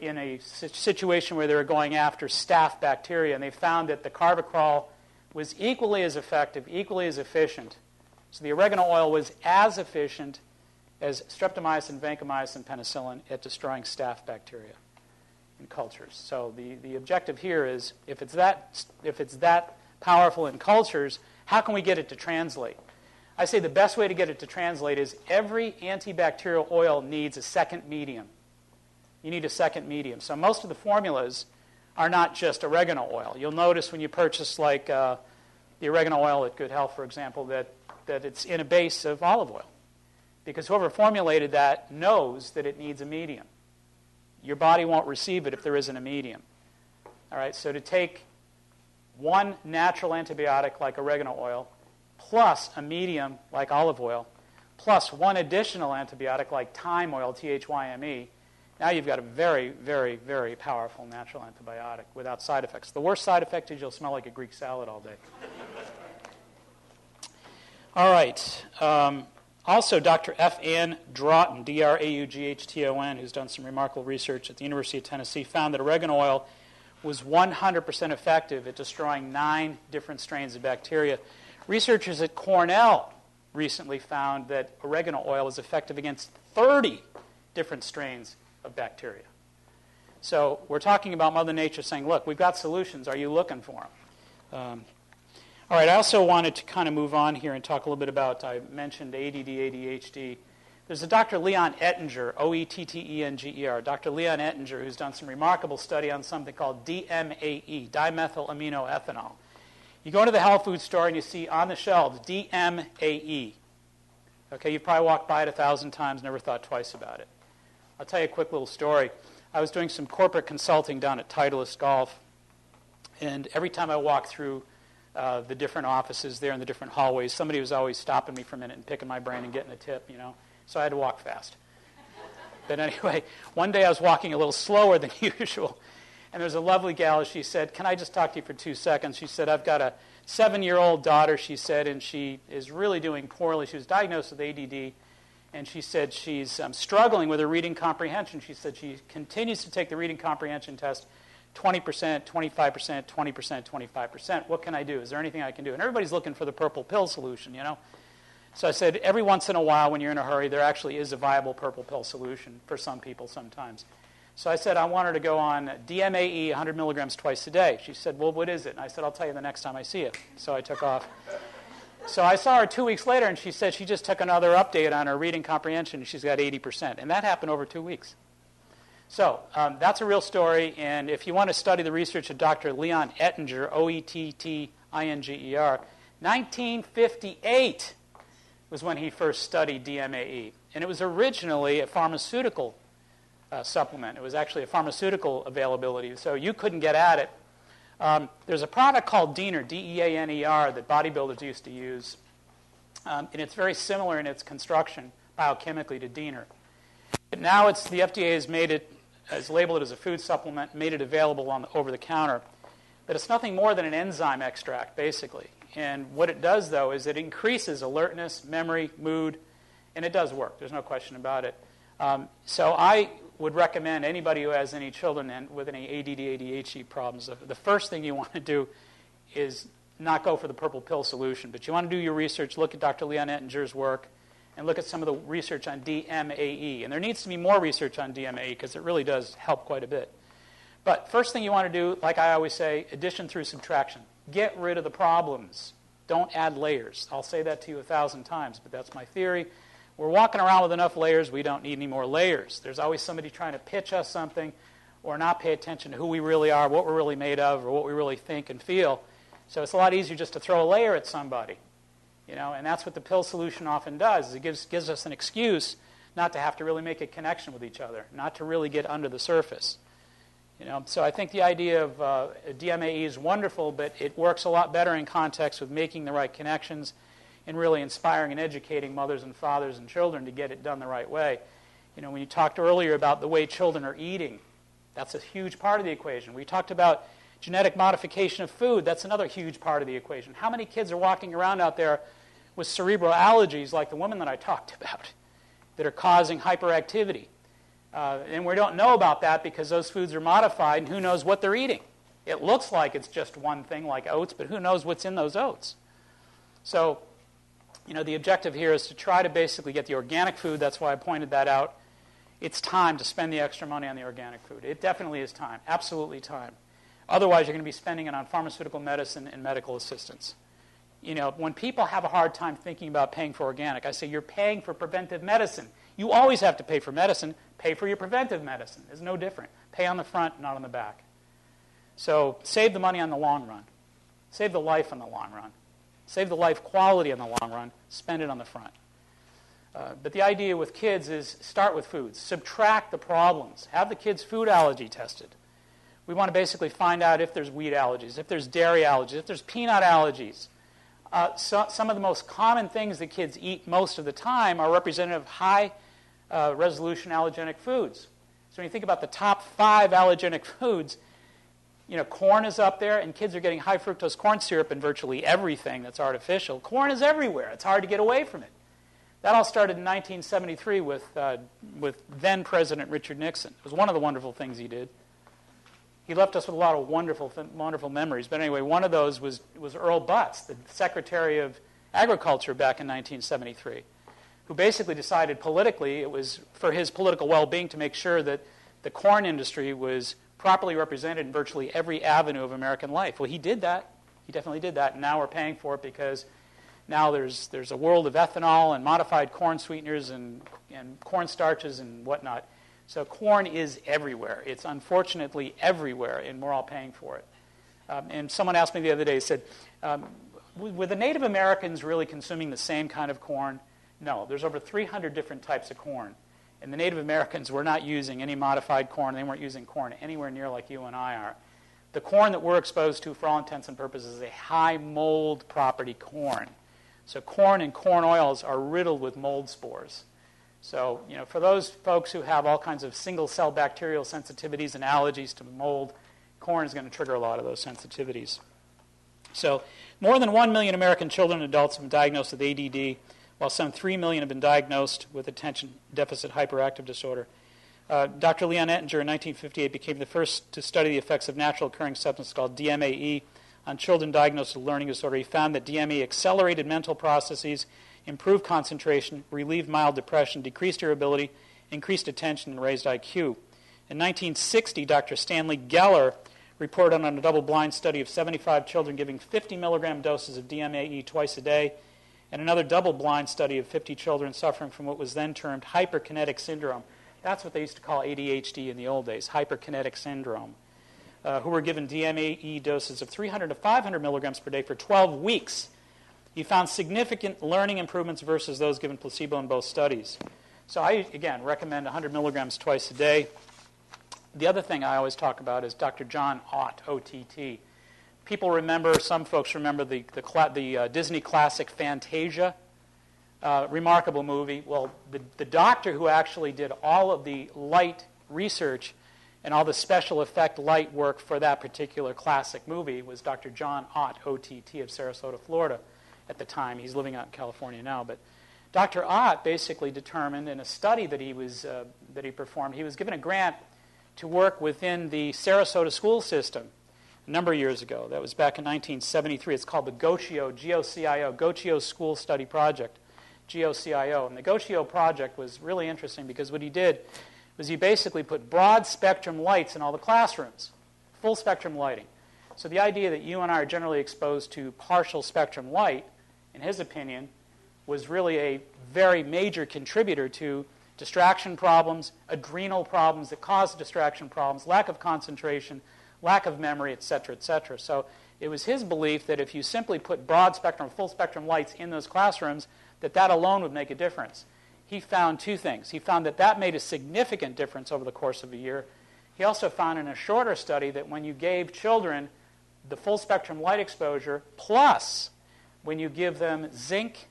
in a situation where they were going after staph bacteria, and they found that the carvacrol was equally as effective, equally as efficient. So the oregano oil was as efficient as streptomycin, vancomycin, penicillin at destroying staph bacteria in cultures. So the objective here is, if it's that powerful in cultures, how can we get it to translate? I say the best way to get it to translate is every antibacterial oil needs a second medium. You need a second medium. So most of the formulas are not just oregano oil. You'll notice when you purchase like the oregano oil at Good Health, for example, that it's in a base of olive oil. Because whoever formulated that knows that it needs a medium. Your body won't receive it if there isn't a medium. All right, so to take one natural antibiotic like oregano oil, plus a medium like olive oil, plus one additional antibiotic like thyme oil, T-H-Y-M-E, now you've got a very, very, very powerful natural antibiotic without side effects. The worst side effect is you'll smell like a Greek salad all day. All right. Also, Dr. F. Ann Draughton, D-R-A-U-G-H-T-O-N, who's done some remarkable research at the University of Tennessee, found that oregano oil was 100% effective at destroying 9 different strains of bacteria. Researchers at Cornell recently found that oregano oil is effective against 30 different strains of bacteria. So we're talking about Mother Nature saying, look, we've got solutions. Are you looking for them? All right, I also wanted to kind of move on here and talk a little bit about, I mentioned ADD, ADHD. There's a Dr. Leon Ettinger, O-E-T-T-E-N-G-E-R, Dr. Leon Ettinger, who's done some remarkable study on something called DMAE, dimethylaminoethanol. You go to the health food store and you see on the shelves DMAE. Okay, you've probably walked by it 1,000 times, never thought twice about it. I'll tell you a quick little story. I was doing some corporate consulting down at Titleist Golf, and every time I walked through the different offices there in the different hallways, somebody was always stopping me for a minute and picking my brain and getting a tip, you know. So I had to walk fast. But anyway, one day I was walking a little slower than usual, and there was a lovely gal. She said, "Can I just talk to you for 2 seconds?" She said, "I've got a 7-year-old daughter," she said, "and she is really doing poorly. She was diagnosed with ADD, and she said she's struggling with her reading comprehension." She said she continues to take the reading comprehension test 20%, 25%, 20%, 25%. What can I do? Is there anything I can do? And everybody's looking for the purple pill solution, you know. So I said, every once in a while when you're in a hurry, there actually is a viable purple pill solution for some people sometimes. So I said, I want her to go on DMAE 100 milligrams twice a day. She said, well, what is it? And I said, I'll tell you the next time I see it. So I took off. So I saw her 2 weeks later, and she said she just took another update on her reading comprehension, and she's got 80%. And that happened over 2 weeks. So that's a real story, and if you want to study the research of Dr. Leon Ettinger, O-E-T-T-I-N-G-E-R, 1958 was when he first studied DMAE. And it was originally a pharmaceutical supplement. It was actually a pharmaceutical availability, so you couldn't get at it. There's a product called Deaner, D-E-A-N-E-R, that bodybuilders used to use, and it's very similar in its construction biochemically to Deaner. But now the FDA has made it, has labeled it as a food supplement, made it available on the over-the-counter. But it's nothing more than an enzyme extract, basically. And what it does, though, is it increases alertness, memory, mood, and it does work. There's no question about it. So I would recommend anybody who has any children with any ADD, ADHD problems, the first thing you want to do is not go for the purple pill solution. But you want to do your research, look at Dr. Leon Ettinger's work, and look at some of the research on DMAE. And there needs to be more research on DMAE because it really does help quite a bit. But first thing you want to do, like I always say, addition through subtraction. Get rid of the problems. Don't add layers. I'll say that to you 1,000 times, but that's my theory. We're walking around with enough layers. We don't need any more layers. There's always somebody trying to pitch us something or not pay attention to who we really are, what we're really made of, or what we really think and feel. So it's a lot easier just to throw a layer at somebody. And that's what the pill solution often does. Is it gives us an excuse not to have to really make a connection with each other, not to really get under the surface. So I think the idea of DMAE is wonderful, but it works a lot better in context with making the right connections and really inspiring and educating mothers and fathers and children to get it done the right way. When you talked earlier about the way children are eating, that's a huge part of the equation. We talked about genetic modification of food. That's another huge part of the equation. How many kids are walking around out there with cerebral allergies like the woman that I talked about that are causing hyperactivity? And we don't know about that because those foods are modified, and who knows what they're eating. It looks like it's just one thing like oats, but who knows what's in those oats? So, the objective here is to try to basically get the organic food. That's why I pointed that out. It's time to spend the extra money on the organic food. It definitely is time, absolutely time. Otherwise, you're going to be spending it on pharmaceutical medicine and medical assistance. When people have a hard time thinking about paying for organic, I say you're paying for preventive medicine. You always have to pay for medicine. Pay for your preventive medicine. It's no different. Pay on the front, not on the back. So save the money on the long run. Save the life on the long run. Save the life quality on the long run. Spend it on the front. But the idea with kids is start with foods. Subtract the problems. Have the kids' food allergy tested. We want to basically find out if there's wheat allergies, if there's dairy allergies, if there's peanut allergies. Some of the most common things that kids eat most of the time are representative of high-resolution allergenic foods. So when you think about the top 5 allergenic foods, corn is up there, and kids are getting high fructose corn syrup in virtually everything that's artificial. Corn is everywhere. It's hard to get away from it. That all started in 1973 with then-President Richard Nixon. It was one of the wonderful things he did. He left us with a lot of wonderful memories. But anyway, one of those was Earl Butz, the Secretary of Agriculture back in 1973, who basically decided politically it was for his political well-being to make sure that the corn industry was properly represented in virtually every avenue of American life. Well, he did that. He definitely did that, and now we're paying for it because now there's a world of ethanol and modified corn sweeteners and corn starches and whatnot. So corn is everywhere. It's unfortunately everywhere, and we're all paying for it. And someone asked me the other day, said, were the Native Americans really consuming the same kind of corn? No, there's over 300 different types of corn. And the Native Americans were not using any modified corn. They weren't using corn anywhere near like you and I are. The corn that we're exposed to, for all intents and purposes, is a high mold property corn. So corn and corn oils are riddled with mold spores. So, for those folks who have all kinds of single-cell bacterial sensitivities and allergies to mold, corn is going to trigger a lot of those sensitivities. So, more than 1 million American children and adults have been diagnosed with ADD, while some 3 million have been diagnosed with attention deficit hyperactive disorder. Dr. Leon Ettinger in 1958 became the first to study the effects of natural occurring substance called DMAE on children diagnosed with learning disorder. He found that DMAE accelerated mental processes, improved concentration, relieved mild depression, decreased irritability, increased attention, and raised IQ. In 1960, Dr. Stanley Geller reported on a double-blind study of 75 children giving 50 milligram doses of DMAE twice a day, and another double-blind study of 50 children suffering from what was then termed hyperkinetic syndrome. That's what they used to call ADHD in the old days, hyperkinetic syndrome, who were given DMAE doses of 300 to 500 milligrams per day for 12 weeks. He found significant learning improvements versus those given placebo in both studies. So I, again, recommend 100 milligrams twice a day. The other thing I always talk about is Dr. John Ott, O-T-T. People remember, some folks remember the Disney classic Fantasia, remarkable movie. Well, the doctor who actually did all of the light research and all the special effect light work for that particular classic movie was Dr. John Ott, O-T-T, of Sarasota, Florida at the time. He's living out in California now. But Dr. Ott basically determined in a study that he performed, he was given a grant to work within the Sarasota school system a number of years ago. That was back in 1973. It's called the GOCIO, G-O-C-I-O, GOCIO School Study Project, GOCIO. And the GOCIO project was really interesting because what he did was he basically put broad spectrum lights in all the classrooms, full spectrum lighting. So the idea that you and I are generally exposed to partial spectrum light, in his opinion, was really a very major contributor to distraction problems, adrenal problems that cause distraction problems, lack of concentration, lack of memory, et cetera, et cetera. So it was his belief that if you simply put broad spectrum, full spectrum lights in those classrooms, that alone would make a difference. He found two things. He found that made a significant difference over the course of a year. He also found in a shorter study that when you gave children the full spectrum light exposure, plus when you give them zinc,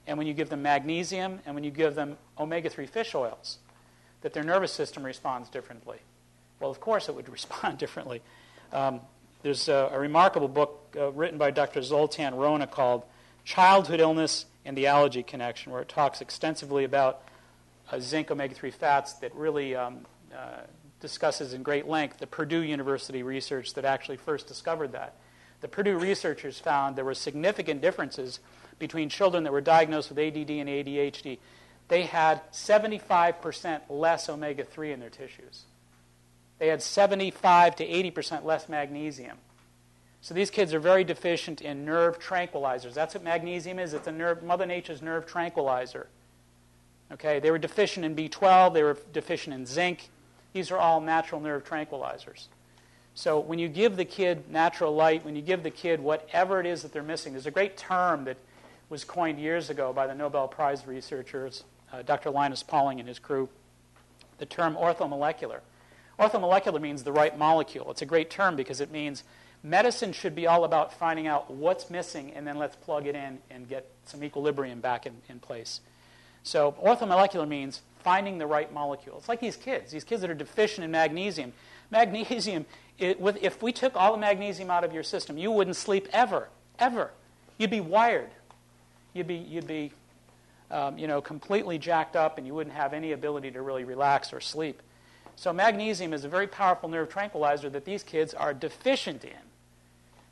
and when you give them magnesium, and when you give them omega-3 fish oils, that their nervous system responds differently. Well, of course it would respond differently. There's a remarkable book written by Dr. Zoltan Rona called Childhood Illness and the Allergy Connection, where it talks extensively about zinc omega-3 fats that really discusses in great length the Purdue University research that actually first discovered that. The Purdue researchers found there were significant differences between children that were diagnosed with ADD and ADHD. They had 75% less omega-3 in their tissues. They had 75 to 80% less magnesium. So these kids are very deficient in nerve tranquilizers. That's what magnesium is. It's Mother Nature's nerve tranquilizer. Okay, they were deficient in B12. They were deficient in zinc. These are all natural nerve tranquilizers. So when you give the kid natural light, when you give the kid whatever it is that they're missing, there's a great term that was coined years ago by the Nobel Prize researchers, Dr. Linus Pauling and his crew, the term orthomolecular. Orthomolecular means the right molecule. It's a great term because it means medicine should be all about finding out what's missing and then let's plug it in and get some equilibrium back in place. So orthomolecular means finding the right molecule. It's like these kids that are deficient in magnesium. Magnesium, if we took all the magnesium out of your system, you wouldn't sleep ever. You'd be wired. You'd be completely jacked up, and you wouldn't have any ability to really relax or sleep. So magnesium is a very powerful nerve tranquilizer that these kids are deficient in.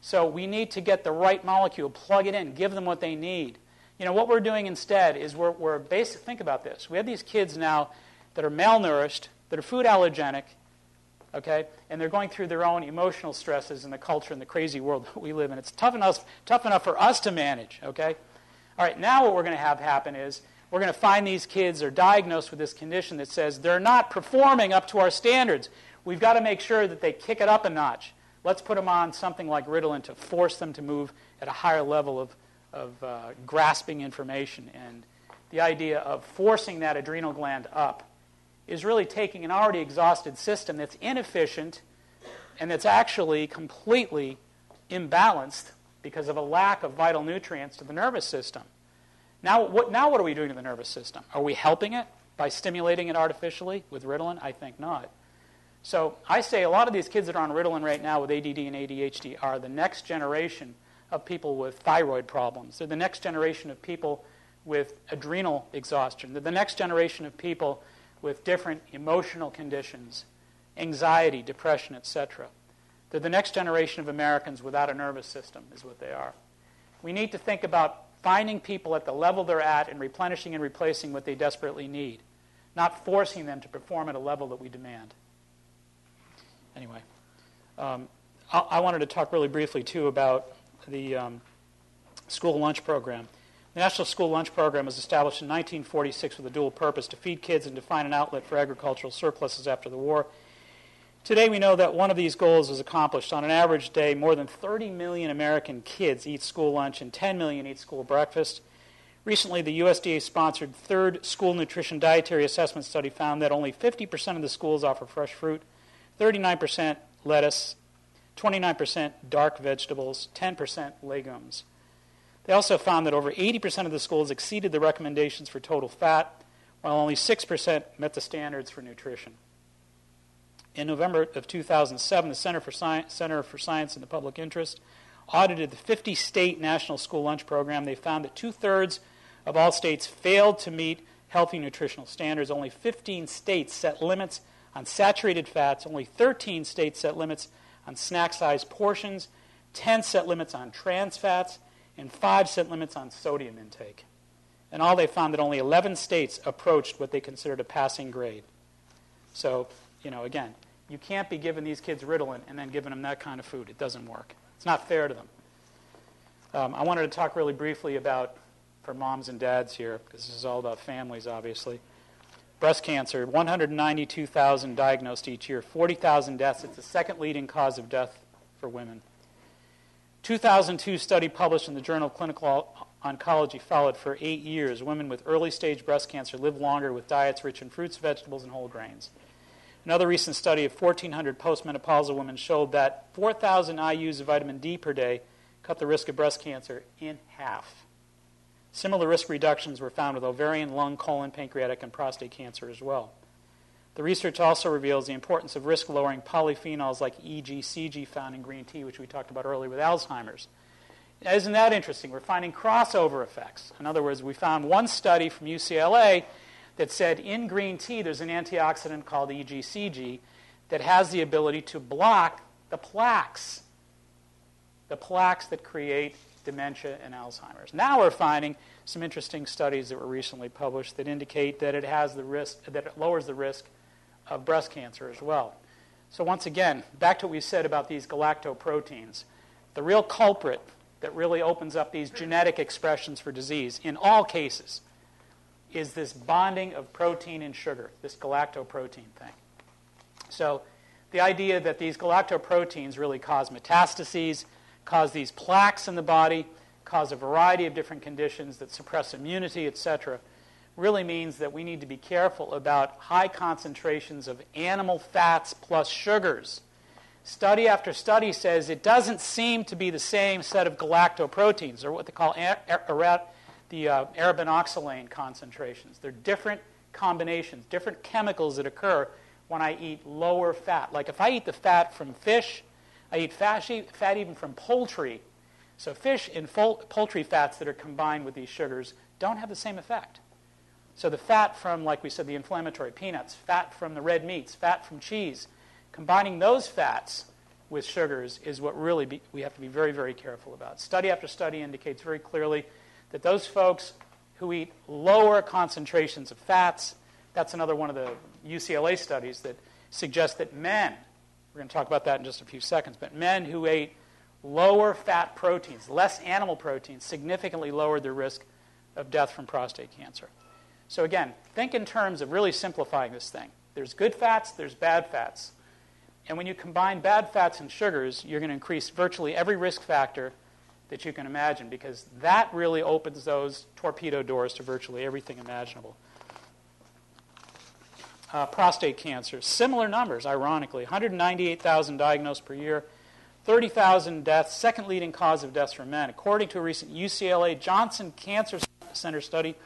So we need to get the right molecule, plug it in, give them what they need. What we're doing instead is we're basic. Think about this. We have these kids now that are malnourished, that are food allergenic, okay, and they're going through their own emotional stresses in the culture and the crazy world that we live in. It's tough enough for us to manage, okay? All right, now what we're going to have happen is we're going to find these kids are diagnosed with this condition that says they're not performing up to our standards. We've got to make sure that they kick it up a notch. Let's put them on something like Ritalin to force them to move at a higher level of grasping information. And the idea of forcing that adrenal gland up is really taking an already exhausted system that's inefficient and that's actually completely imbalanced because of a lack of vital nutrients to the nervous system. Now what are we doing to the nervous system? Are we helping it by stimulating it artificially with Ritalin? I think not. So I say a lot of these kids that are on Ritalin right now with ADD and ADHD are the next generation of people with thyroid problems. They're the next generation of people with adrenal exhaustion. They're the next generation of people with different emotional conditions, anxiety, depression, etc. They're the next generation of Americans without a nervous system, is what they are. We need to think about finding people at the level they're at and replenishing and replacing what they desperately need, not forcing them to perform at a level that we demand. Anyway, I wanted to talk really briefly, too, about the school lunch program. The National School Lunch Program was established in 1946 with a dual purpose: to feed kids and to find an outlet for agricultural surpluses after the war. Today we know that one of these goals was accomplished. On an average day, more than 30 million American kids eat school lunch and 10 million eat school breakfast. Recently, the USDA-sponsored third school nutrition dietary assessment study found that only 50% of the schools offer fresh fruit, 39% lettuce, 29% dark vegetables, 10% legumes. They also found that over 80% of the schools exceeded the recommendations for total fat, while only 6% met the standards for nutrition. In November of 2007, the Center for Science and the Public Interest audited the 50-state national school lunch program. They found that 2/3 of all states failed to meet healthy nutritional standards. Only 15 states set limits on saturated fats. Only 13 states set limits on snack-sized portions, 10 set limits on trans fats, and 5 set limits on sodium intake. And all they found that only 11 states approached what they considered a passing grade. So, again, you can't be giving these kids Ritalin and then giving them that kind of food. It doesn't work. It's not fair to them. I wanted to talk really briefly about, for moms and dads here, because this is all about families, obviously. Breast cancer, 192,000 diagnosed each year, 40,000 deaths. It's the second leading cause of death for women. 2002 study published in the Journal of Clinical Oncology followed for 8 years. Women with early-stage breast cancer live longer with diets rich in fruits, vegetables, and whole grains. Another recent study of 1,400 postmenopausal women showed that 4,000 IUs of vitamin D per day cut the risk of breast cancer in half. Similar risk reductions were found with ovarian, lung, colon, pancreatic, and prostate cancer as well. The research also reveals the importance of risk-lowering polyphenols like EGCG found in green tea, which we talked about earlier with Alzheimer's. Isn't that interesting? We're finding crossover effects. In other words, we found one study from UCLA that said in green tea there's an antioxidant called EGCG that has the ability to block the plaques that create dementia and Alzheimer's. Now we're finding some interesting studies that were recently published that indicate that it has the risk, that it lowers the risk of breast cancer as well. So once again, back to what we said about these galactoproteins. The real culprit that really opens up these genetic expressions for disease in all cases is this bonding of protein and sugar, this galactoprotein thing. So the idea that these galactoproteins really cause metastases, cause these plaques in the body, cause a variety of different conditions that suppress immunity, etc., really means that we need to be careful about high concentrations of animal fats plus sugars. Study after study says it doesn't seem to be the same set of galactoproteins, or what they call the arabinoxylane concentrations. They're different combinations, different chemicals that occur when I eat lower fat. Like if I eat the fat from fish, I eat fat even from poultry. So fish and poultry fats that are combined with these sugars don't have the same effect. So the fat from, like we said, the inflammatory peanuts, fat from the red meats, fat from cheese, combining those fats with sugars is what really we have to be very, very careful about. Study after study indicates very clearly that those folks who eat lower concentrations of fats, that's another one of the UCLA studies that suggests that men, we're going to talk about that in just a few seconds, but men who ate lower fat proteins, less animal proteins, significantly lowered their risk of death from prostate cancer. So again, think in terms of really simplifying this thing. There's good fats, there's bad fats. And when you combine bad fats and sugars, you're going to increase virtually every risk factor that you can imagine, because that really opens those torpedo doors to virtually everything imaginable. Prostate cancer, similar numbers, ironically. 198,000 diagnosed per year, 30,000 deaths, second leading cause of deaths for men. According to a recent UCLA Johnson Cancer Center study,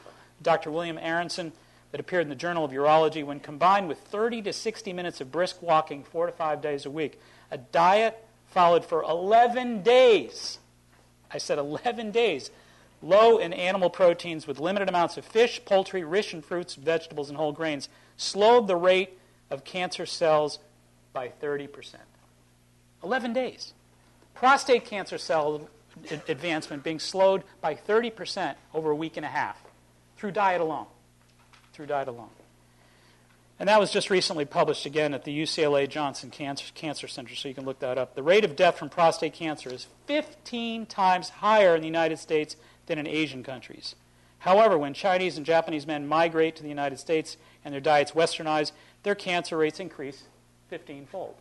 Dr. William Aronson, that appeared in the Journal of Urology, when combined with 30 to 60 minutes of brisk walking 4 to 5 days a week, a diet followed for 11 days. I said 11 days. Low in animal proteins with limited amounts of fish, poultry, rich in fruits, vegetables, and whole grains slowed the rate of cancer cells by 30%. 11 days. Prostate cancer cell advancement being slowed by 30% over a week and a half through diet alone. And that was just recently published again at the UCLA Johnson Cancer Center, so you can look that up. The rate of death from prostate cancer is 15 times higher in the United States than in Asian countries. However, when Chinese and Japanese men migrate to the United States and their diets westernize, their cancer rates increase 15-fold.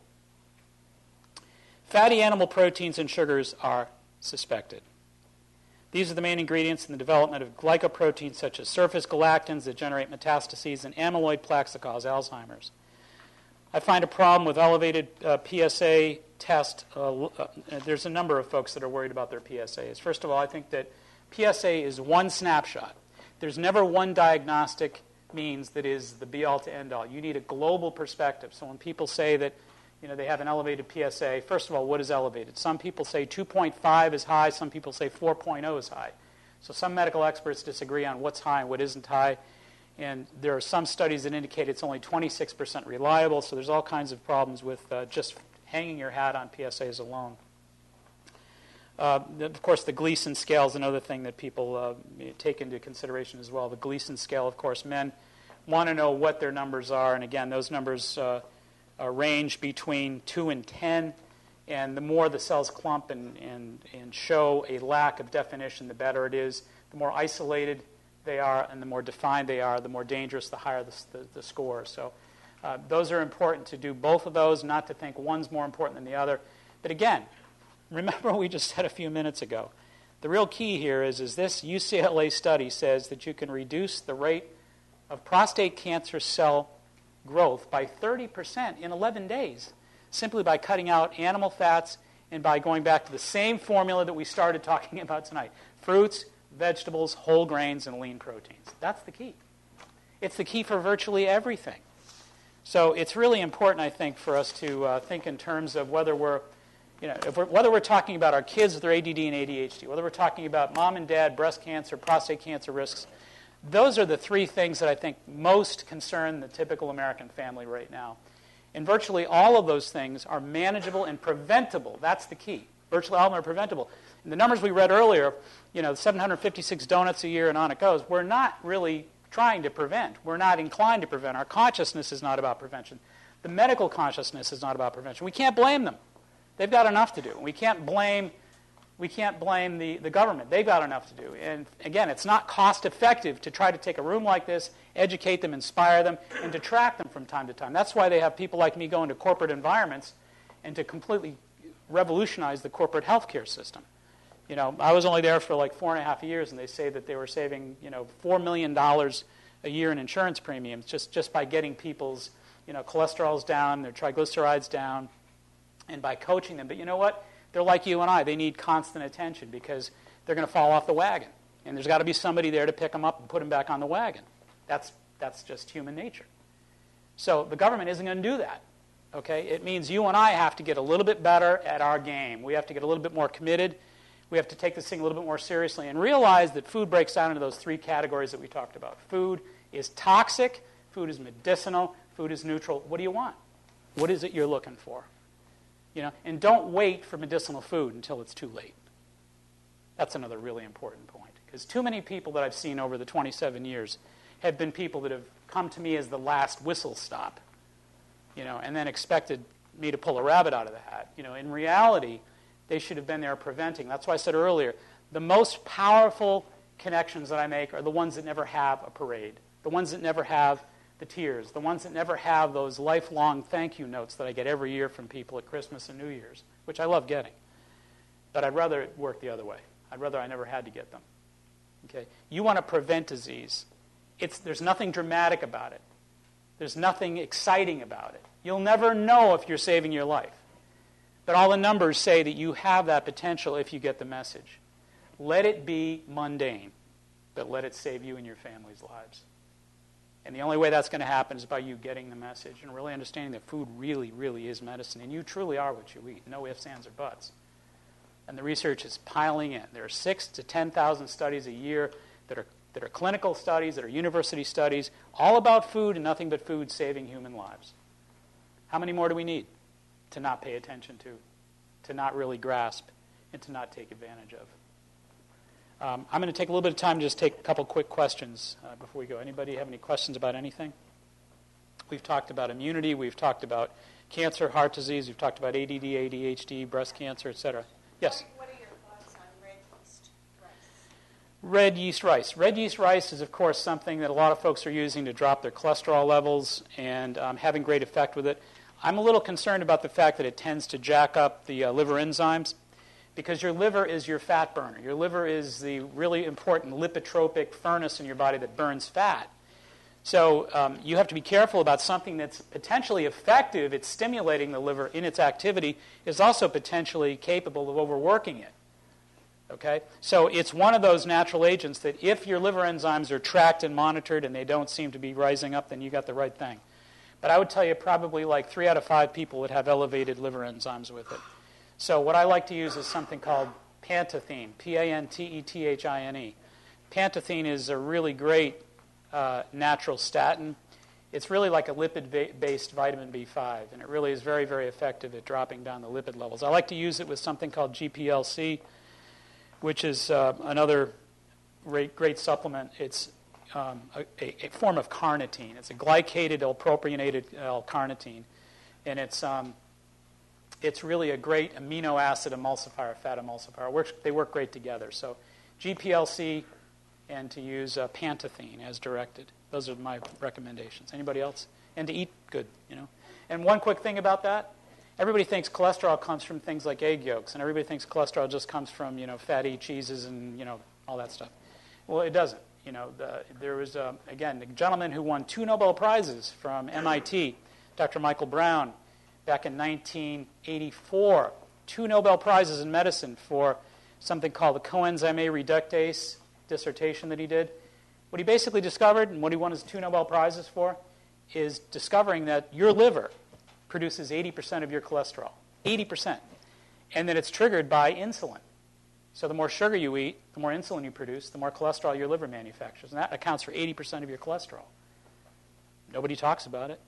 Fatty animal proteins and sugars are suspected. These are the main ingredients in the development of glycoproteins such as surface galactans that generate metastases and amyloid plaques that cause Alzheimer's. I find a problem with elevated PSA test. There's a number of folks that are worried about their PSAs. First of all, I think that PSA is one snapshot. There's never one diagnostic means that is the be-all to end-all. You need a global perspective. So when people say that they have an elevated PSA, first of all, what is elevated? Some people say 2.5 is high, some people say 4.0 is high. So some medical experts disagree on what's high and what isn't high. And there are some studies that indicate it's only 26% reliable, so there's all kinds of problems with just hanging your hat on PSAs alone. Of course, the Gleason scale is another thing that people take into consideration as well. The Gleason scale, of course, men want to know what their numbers are. And again, those numbers range between 2 and 10. And the more the cells clump and show a lack of definition, the better it is. The more isolated they are and the more defined they are, the more dangerous, the higher the score. So those are important to do both of those, not to think one's more important than the other. But again, remember what we just said a few minutes ago. The real key here is this UCLA study says that you can reduce the rate of prostate cancer cell growth by 30% in 11 days, simply by cutting out animal fats and by going back to the same formula that we started talking about tonight. Fruits, vegetables, whole grains, and lean proteins. That's the key. It's the key for virtually everything. So it's really important, I think, for us to think in terms of whether we're talking about our kids with their ADD and ADHD, whether we're talking about mom and dad, breast cancer, prostate cancer risks. Those are the three things that I think most concern the typical American family right now. And virtually all of those things are manageable and preventable. That's the key. Virtually all of them are preventable. And the numbers we read earlier, 756 donuts a year and on it goes, we're not really trying to prevent. We're not inclined to prevent. Our consciousness is not about prevention. The medical consciousness is not about prevention. We can't blame them. They've got enough to do. We can't blame the government. They've got enough to do. And again, it's not cost effective to try to take a room like this, educate them, inspire them, and to track them from time to time. That's why they have people like me go into corporate environments and to completely revolutionize the corporate healthcare system. I was only there for like 4.5 years, and they say that they were saving, $4 million a year in insurance premiums just by getting people's, cholesterols down, their triglycerides down, and by coaching them. But you know what? They're like you and I. They need constant attention because they're going to fall off the wagon. And there's got to be somebody there to pick them up and put them back on the wagon. That's just human nature. So the government isn't going to do that. Okay? It means you and I have to get a little bit better at our game. We have to get a little bit more committed. We have to take this thing a little bit more seriously and realize that food breaks down into those three categories that we talked about. Food is toxic. Food is medicinal. Food is neutral. What do you want? What is it you're looking for? And don't wait for medicinal food until it's too late. That's another really important point. Because too many people that I've seen over the 27 years have been people that have come to me as the last whistle stop, and then expected me to pull a rabbit out of the hat. In reality, they should have been there preventing. That's why I said earlier, the most powerful connections that I make are the ones that never have a parade, the ones that never have the tears, the ones that never have those lifelong thank you notes that I get every year from people at Christmas and New Year's, which I love getting. But I'd rather it work the other way. I'd rather I never had to get them. Okay? You want to prevent disease. There's nothing dramatic about it. There's nothing exciting about it. You'll never know if you're saving your life. But all the numbers say that you have that potential if you get the message. Let it be mundane, but let it save you and your family's lives. And the only way that's going to happen is by you getting the message and really understanding that food really, really is medicine. And you truly are what you eat. No ifs, ands, or buts. And the research is piling in. There are 6,000 to 10,000 studies a year that are clinical studies, that are university studies, all about food and nothing but food saving human lives. How many more do we need to not pay attention to not really grasp, and to not take advantage of? I'm going to take a little bit of time to just take a couple quick questions before we go. Anybody have any questions about anything? We've talked about immunity. We've talked about cancer, heart disease. We've talked about ADD, ADHD, breast cancer, etc. Yes? What are your thoughts on red yeast rice? Red yeast rice. Red yeast rice is, of course, something that a lot of folks are using to drop their cholesterol levels and having great effect with it. I'm a little concerned about the fact that it tends to jack up the liver enzymes, because your liver is your fat burner. Your liver is the really important lipotropic furnace in your body that burns fat. So you have to be careful about something that's potentially effective at stimulating the liver in its activity is also potentially capable of overworking it. Okay? So it's one of those natural agents that if your liver enzymes are tracked and monitored and they don't seem to be rising up, then you got the right thing. But I would tell you probably like 3 out of 5 people would have elevated liver enzymes with it. So what I like to use is something called pantethine, P-A-N-T-E-T-H-I-N-E. Pantethine is a really great natural statin. It's really like a lipid-based vitamin B5, and it really is very, very effective at dropping down the lipid levels. I like to use it with something called GPLC, which is another great supplement. It's a form of carnitine. It's a glycated L-propionated L-carnitine, and it's really a great amino acid emulsifier, fat emulsifier. They work great together. So GPLC and to use pantethine as directed. Those are my recommendations. Anybody else? And to eat good, And one quick thing about that. Everybody thinks cholesterol comes from things like egg yolks, and everybody thinks cholesterol just comes from, fatty cheeses and, all that stuff. Well, it doesn't. There was, again, a gentleman who won 2 Nobel Prizes from MIT, Dr. Michael Brown, back in 1984. 2 Nobel Prizes in medicine for something called the coenzyme A reductase dissertation that he did. What he basically discovered, and what he won his 2 Nobel Prizes for, is discovering that your liver produces 80% of your cholesterol. 80%. And that it's triggered by insulin. So the more sugar you eat, the more insulin you produce, the more cholesterol your liver manufactures. And that accounts for 80% of your cholesterol. Nobody talks about it.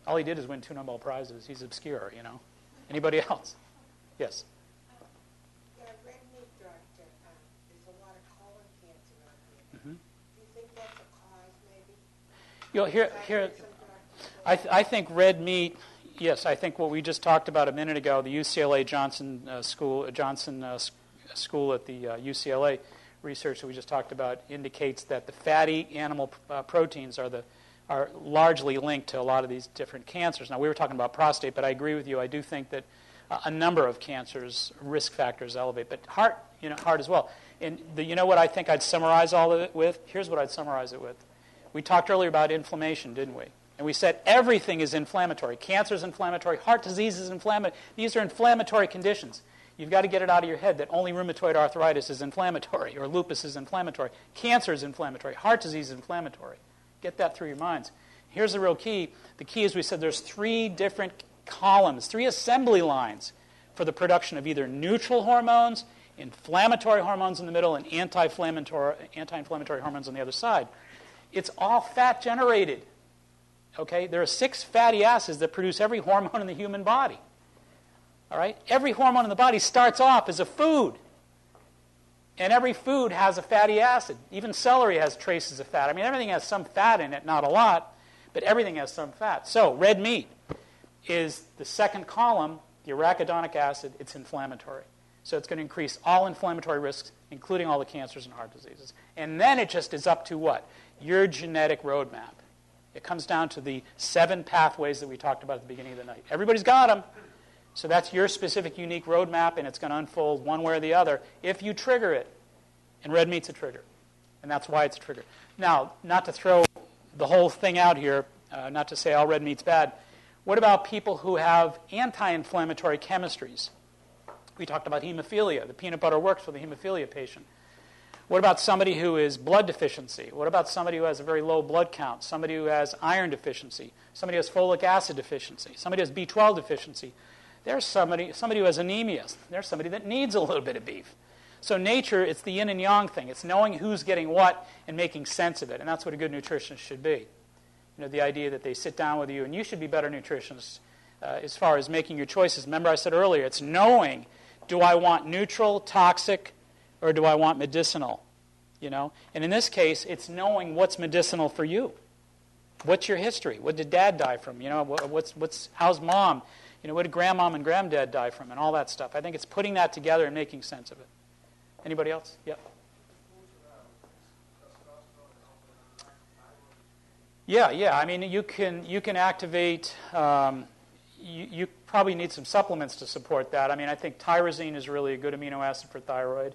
All he did is win 2 Nobel Prizes. He's obscure, Anybody else? Yes? Yeah, red meat, doctor. There's a lot of colon cancer out there. Mm-hmm. Do you think that's a cause, maybe? I think red meat, yes, I think what we just talked about a minute ago, the UCLA Johnson School at the UCLA research that we just talked about indicates that the fatty animal proteins are largely linked to a lot of these different cancers. Now, we were talking about prostate, but I agree with you. I do think that a number of cancers, risk factors elevate, but heart as well. And what I think I'd summarize all of it with? Here's what I'd summarize it with. We talked earlier about inflammation, didn't we? And we said everything is inflammatory. Cancer is inflammatory. Heart disease is inflammatory. These are inflammatory conditions. You've got to get it out of your head that only rheumatoid arthritis is inflammatory or lupus is inflammatory. Cancer is inflammatory. Heart disease is inflammatory. Get that through your minds. Here's the real key. The key is we said there's 3 different columns, 3 assembly lines for the production of either neutral hormones, inflammatory hormones in the middle, and anti-inflammatory hormones on the other side. It's all fat generated. Okay? There are 6 fatty acids that produce every hormone in the human body. All right? Every hormone in the body starts off as a food. And every food has a fatty acid. Even celery has traces of fat. I mean, everything has some fat in it, not a lot, but everything has some fat. So, red meat is the second column, the arachidonic acid. It's inflammatory. So it's going to increase all inflammatory risks, including all the cancers and heart diseases. And then it just is up to what? Your genetic roadmap. It comes down to the 7 pathways that we talked about at the beginning of the night. Everybody's got them. So that's your specific, unique roadmap, and it's going to unfold one way or the other if you trigger it. And red meat's a trigger. And that's why it's a trigger. Now, not to throw the whole thing out here, not to say all red meat's bad, what about people who have anti-inflammatory chemistries? We talked about hemophilia. The peanut butter works for the hemophilia patient. What about somebody who is blood deficiency? What about somebody who has a very low blood count? Somebody who has iron deficiency? Somebody who has folic acid deficiency? Somebody who has B12 deficiency? There's somebody who has anemia. There's somebody that needs a little bit of beef. So nature, it's the yin and yang thing. It's knowing who's getting what and making sense of it. And that's what a good nutritionist should be. The idea that they sit down with you, and you should be better nutritionists as far as making your choices. Remember I said earlier, it's knowing, do I want neutral, toxic, or do I want medicinal? And in this case, it's knowing what's medicinal for you. What's your history? What did Dad die from? How's Mom? What did Grandmom and Granddad die from? And all that stuff. I think it's putting that together and making sense of it. Anybody else? Yep. Yeah. I mean, you can activate. You probably need some supplements to support that. I mean, I think tyrosine is really a good amino acid for thyroid.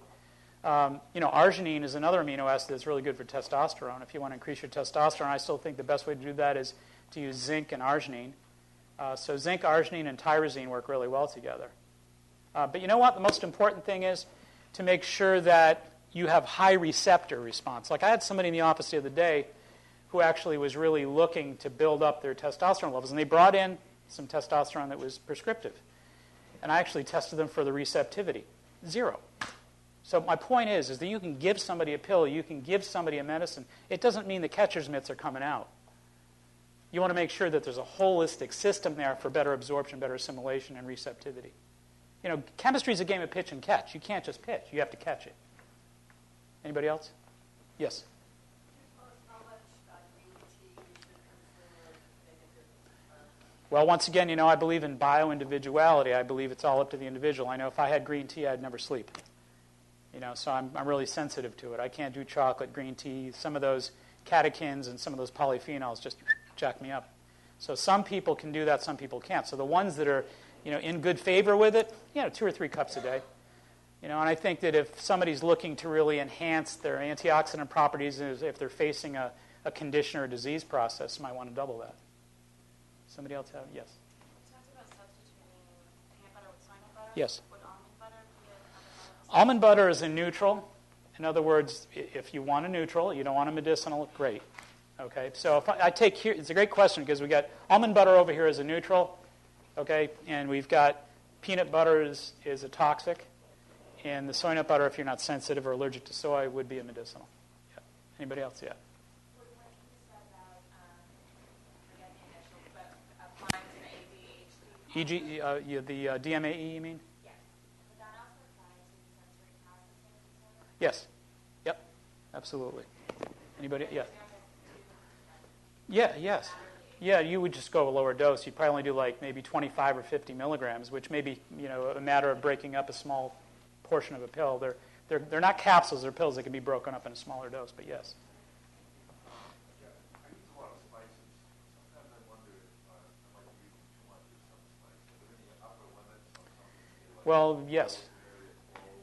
Arginine is another amino acid that's really good for testosterone. If you want to increase your testosterone, I still think the best way to do that is to use zinc and arginine. So zinc, arginine, and tyrosine work really well together. But you know what? The most important thing is to make sure that you have high receptor response. Like I had somebody in the office the other day who actually was really looking to build up their testosterone levels. And they brought in some testosterone that was prescriptive. And I actually tested them for the receptivity. 0. So my point is that you can give somebody a pill, you can give somebody a medicine. It doesn't mean the catcher's mitts are coming out. You want to make sure that there's a holistic system there for better absorption, better assimilation, and receptivity. Chemistry is a game of pitch and catch. You can't just pitch. You have to catch it. Anybody else? Yes? Well, once again, I believe in bio-individuality. I believe it's all up to the individual. I know if I had green tea, I'd never sleep. So I'm really sensitive to it. I can't do chocolate, green tea. Some of those catechins and some of those polyphenols just jack me up. So some people can do that, some people can't. So the ones that are, in good favor with it, 2 or 3 cups a day. And I think that if somebody's looking to really enhance their antioxidant properties, if they're facing a condition or a disease process, you might want to double that. Somebody else have? Yes. You talked about substituting peanut butter with soy butter. Yes. Would almond butter be another? Almond butter is a neutral. In other words, if you want a neutral, you don't want a medicinal, great. Okay, so if I take here, it's a great question because we got almond butter over here as a neutral, okay, and we've got peanut butter is a toxic, and the soy nut butter, if you're not sensitive or allergic to soy, would be a medicinal. Yeah. Anybody else? Yeah. When you said about, forget the initials, but applying to the ADHD. The DMAE, you mean? Yes. Would that also apply to sensory processing disorder? Yes. Yep. Absolutely. Anybody? Yeah. Yeah. Yes. Yeah. You would just go a lower dose. You'd probably only do like maybe 25 or 50 milligrams, which may be a matter of breaking up a small portion of a pill. They're not capsules. They're pills that can be broken up in a smaller dose. But yes. Yeah, I use a lot of spices. Sometimes I wonder if I might be using too much of some spice. Is there any upper limit on something? Well, yes.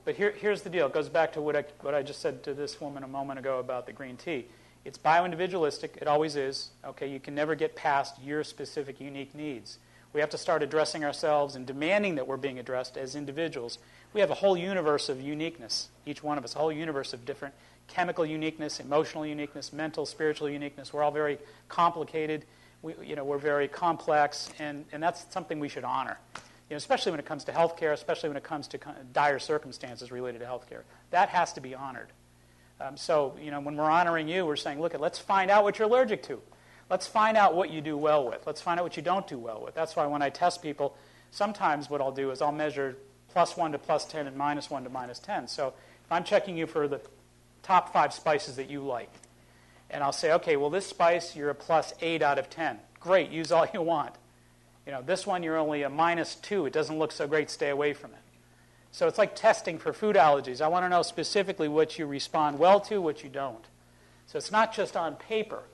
But here's the deal. It goes back to what I just said to this woman a moment ago about the green tea. It's bio-individualistic. It always is. Okay, you can never get past your specific unique needs. We have to start addressing ourselves and demanding that we're being addressed as individuals. We have a whole universe of uniqueness, each one of us, a whole universe of different chemical uniqueness, emotional uniqueness, mental, spiritual uniqueness. We're all very complicated. We're very complex, and that's something we should honor. Especially when it comes to healthcare, especially when it comes to dire circumstances related to healthcare. That has to be honored. So, when we're honoring you, we're saying, look, let's find out what you're allergic to. Let's find out what you do well with. Let's find out what you don't do well with. That's why when I test people, sometimes what I'll do is I'll measure +1 to +10 and -1 to -10. So if I'm checking you for the top 5 spices that you like, and I'll say, okay, well, this spice, you're a +8 out of 10. Great, use all you want. This one, you're only a -2. It doesn't look so great. Stay away from it. So it's like testing for food allergies. I want to know specifically what you respond well to, what you don't. So it's not just on paper.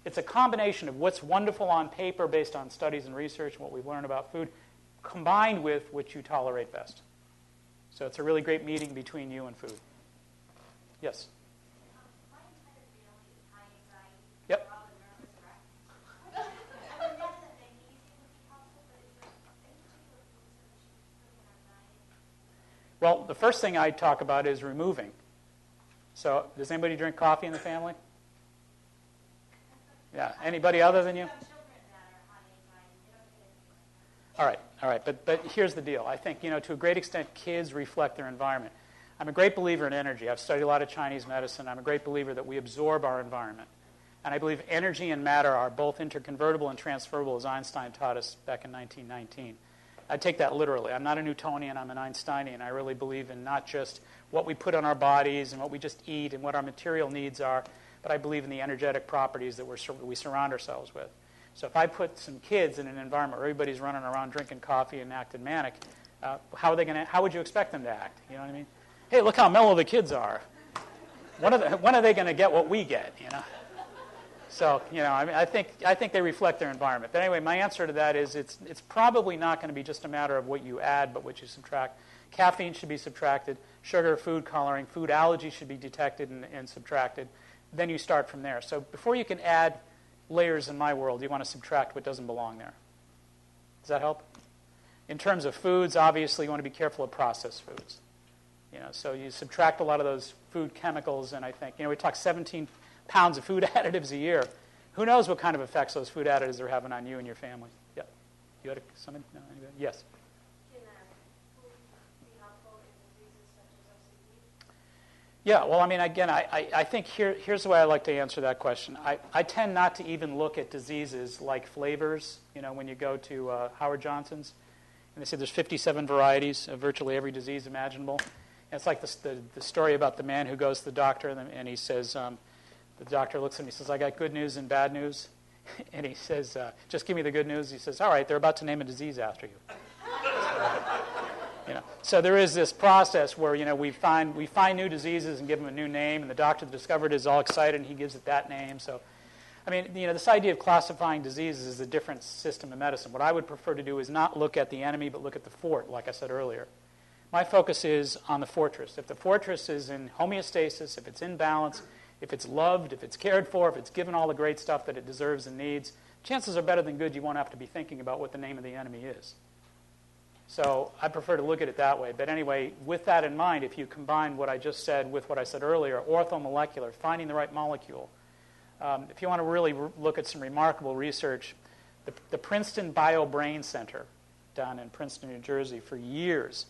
It's a combination of what's wonderful on paper based on studies and research and what we've learned about food, combined with what you tolerate best. So it's a really great meeting between you and food. Yes? My entire family is high anxiety. Yep. We're all a nervous wreck. I would guess that magnesium would be helpful, but is there any particular foods that we should put in our diet? Well, the first thing I talk about is removing. So does anybody drink coffee in the family? Yeah. Anybody other than you? We have children that are high anxiety. They don't get anything like that. All right. But here's the deal. I think, to a great extent, kids reflect their environment. I'm a great believer in energy. I've studied a lot of Chinese medicine. I'm a great believer that we absorb our environment. And I believe energy and matter are both interconvertible and transferable, as Einstein taught us back in 1919. I take that literally. I'm not a Newtonian. I'm an Einsteinian. I really believe in not just what we put on our bodies and what we just eat and what our material needs are, but I believe in the energetic properties that we surround ourselves with. So if I put some kids in an environment where everybody's running around drinking coffee and acting manic, how would you expect them to act? You know what I mean? Hey, look how mellow the kids are. When are they going to get what we get? So, I think they reflect their environment. But anyway, my answer to that is it's probably not going to be just a matter of what you add, but what you subtract. Caffeine should be subtracted. Sugar, food coloring, food allergies should be detected and subtracted. Then you start from there. So before you can add layers in my world, you want to subtract what doesn't belong there. Does that help? In terms of foods, obviously you want to be careful of processed foods. So you subtract a lot of those food chemicals, and I think, we talk 17 pounds of food additives a year. Who knows what kind of effects those food additives are having on you and your family? Yep. You had something? No, anybody? Yes. Can food be helpful in diseases such as OCD? Yeah, well, I mean, again, I think here's the way I like to answer that question. I tend not to even look at diseases like flavors, when you go to Howard Johnson's, and they say there's 57 varieties of virtually every disease imaginable. And it's like the story about the man who goes to the doctor, and he says, the doctor looks at him, he says, I got good news and bad news. And he says, just give me the good news. He says, all right, they're about to name a disease after you. So there is this process where we find new diseases and give them a new name, and the doctor that discovered it is all excited and he gives it that name. So, I mean, this idea of classifying diseases is a different system of medicine. What I would prefer to do is not look at the enemy, but look at the fort, like I said earlier. My focus is on the fortress. If the fortress is in homeostasis, if it's in balance, if it's loved, if it's cared for, if it's given all the great stuff that it deserves and needs, chances are better than good you won't have to be thinking about what the name of the enemy is. So I prefer to look at it that way. But anyway, with that in mind, if you combine what I just said with what I said earlier, orthomolecular, finding the right molecule, if you want to really look at some remarkable research, the Princeton BioBrain Center down in Princeton, New Jersey, for years,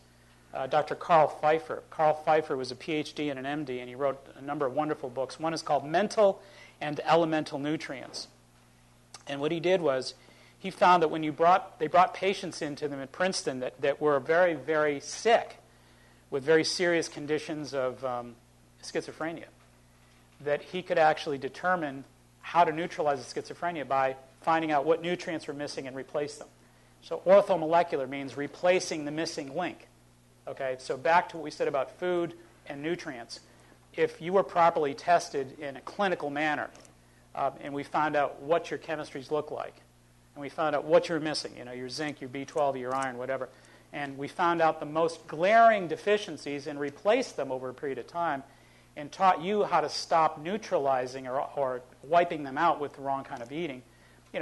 Dr. Carl Pfeiffer. Carl Pfeiffer was a PhD and an MD, and he wrote a number of wonderful books. One is called Mental and Elemental Nutrients. And what he did was, he found that when they brought patients into them at Princeton that were very, very sick with very serious conditions of schizophrenia, that he could actually determine how to neutralize the schizophrenia by finding out what nutrients were missing and replace them. So orthomolecular means replacing the missing link. Okay, so back to what we said about food and nutrients. If you were properly tested in a clinical manner, and we found out what your chemistries look like, and we found out what you're missing, your zinc, your B12, your iron, whatever. And we found out the most glaring deficiencies and replaced them over a period of time and taught you how to stop neutralizing or wiping them out with the wrong kind of eating.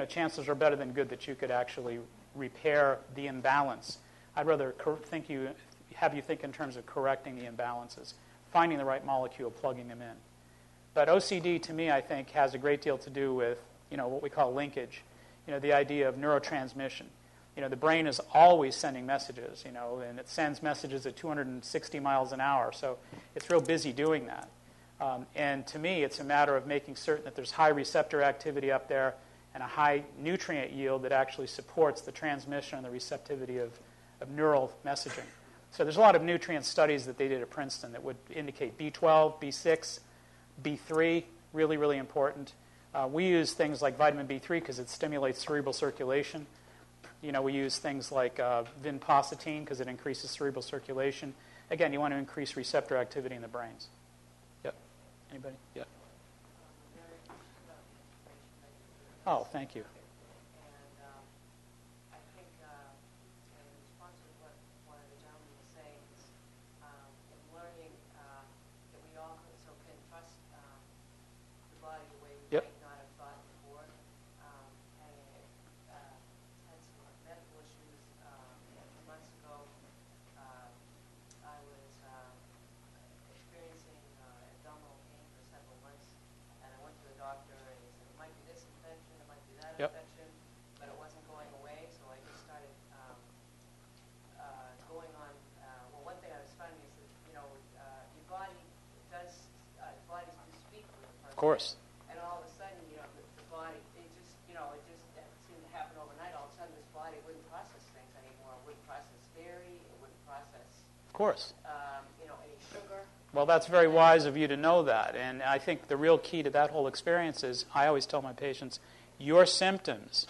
Chances are better than good that you could actually repair the imbalance. I'd rather have you think in terms of correcting the imbalances, finding the right molecule, plugging them in. But OCD, to me, I think, has a great deal to do with what we call linkage. The idea of neurotransmission. The brain is always sending messages, and it sends messages at 260 miles an hour, so it's real busy doing that. And to me, it's a matter of making certain that there's high receptor activity up there and a high nutrient yield that actually supports the transmission and the receptivity of neural messaging. So there's a lot of nutrient studies that they did at Princeton that would indicate B12, B6, B3, really, really important. We use things like vitamin B3 because it stimulates cerebral circulation. We use things like vinpocetine because it increases cerebral circulation. Again, you want to increase receptor activity in the brains. Yep. Anybody? Yep. Oh, thank you. I think in response to what one of the gentlemen was saying, in learning that we all can trust the body the way we Yep. might not have thought before. I had some medical issues a few months ago. I was experiencing abdominal pain for several months, and I went to the doctor, and he said, it might be this infection, it might be that Yep. infection, but it wasn't going away, so I just started going on. Well, one thing I was finding is that, your body does, bodies do speak with a person. Of course. And all of a sudden, the body, that seemed to happen overnight. All of a sudden, this body wouldn't process things anymore. It wouldn't process dairy. It wouldn't process, Of course. any sugar. Well, that's very wise of you to know that. And I think the real key to that whole experience is, I always tell my patients, your symptoms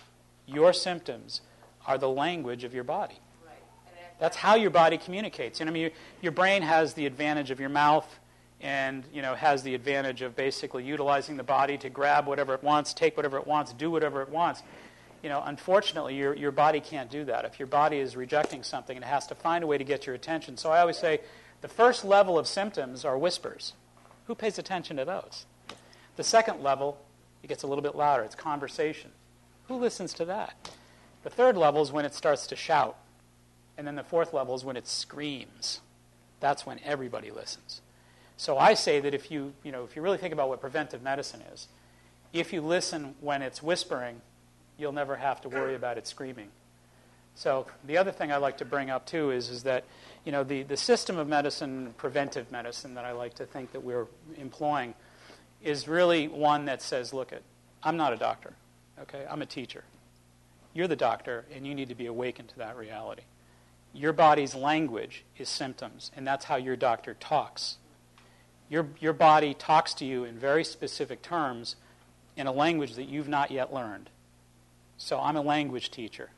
are the language of your body. Right. That's how your body communicates. Your brain has the advantage of your mouth and, has the advantage of basically utilizing the body to grab whatever it wants, take whatever it wants, do whatever it wants. Unfortunately, your body can't do that. If your body is rejecting something, it has to find a way to get your attention. So I always say, the first level of symptoms are whispers. Who pays attention to those? The second level, it gets a little bit louder. It's conversation. Who listens to that? The third level is when it starts to shout. And then the fourth level is when it screams. That's when everybody listens. So I say that if you really think about what preventive medicine is, if you listen when it's whispering, you'll never have to worry about it screaming. So the other thing I like to bring up too is that the system of medicine, preventive medicine that I like to think that we're employing, is really one that says, look, I'm not a doctor, okay? I'm a teacher. You're the doctor, and you need to be awakened to that reality. Your body's language is symptoms, and that's how your doctor talks. Your body talks to you in very specific terms in a language that you've not yet learned. So I'm a language teacher.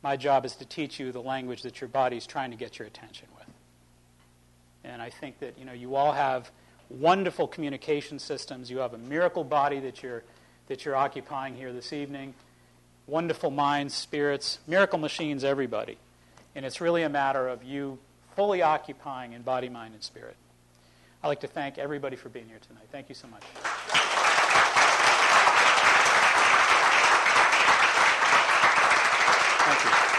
My job is to teach you the language that your body's trying to get your attention with. And I think that you all have wonderful communication systems. You have a miracle body that you're occupying here this evening. Wonderful minds, spirits, miracle machines, everybody. And it's really a matter of you fully occupying in body, mind, and spirit. I'd like to thank everybody for being here tonight. Thank you so much. Thank you.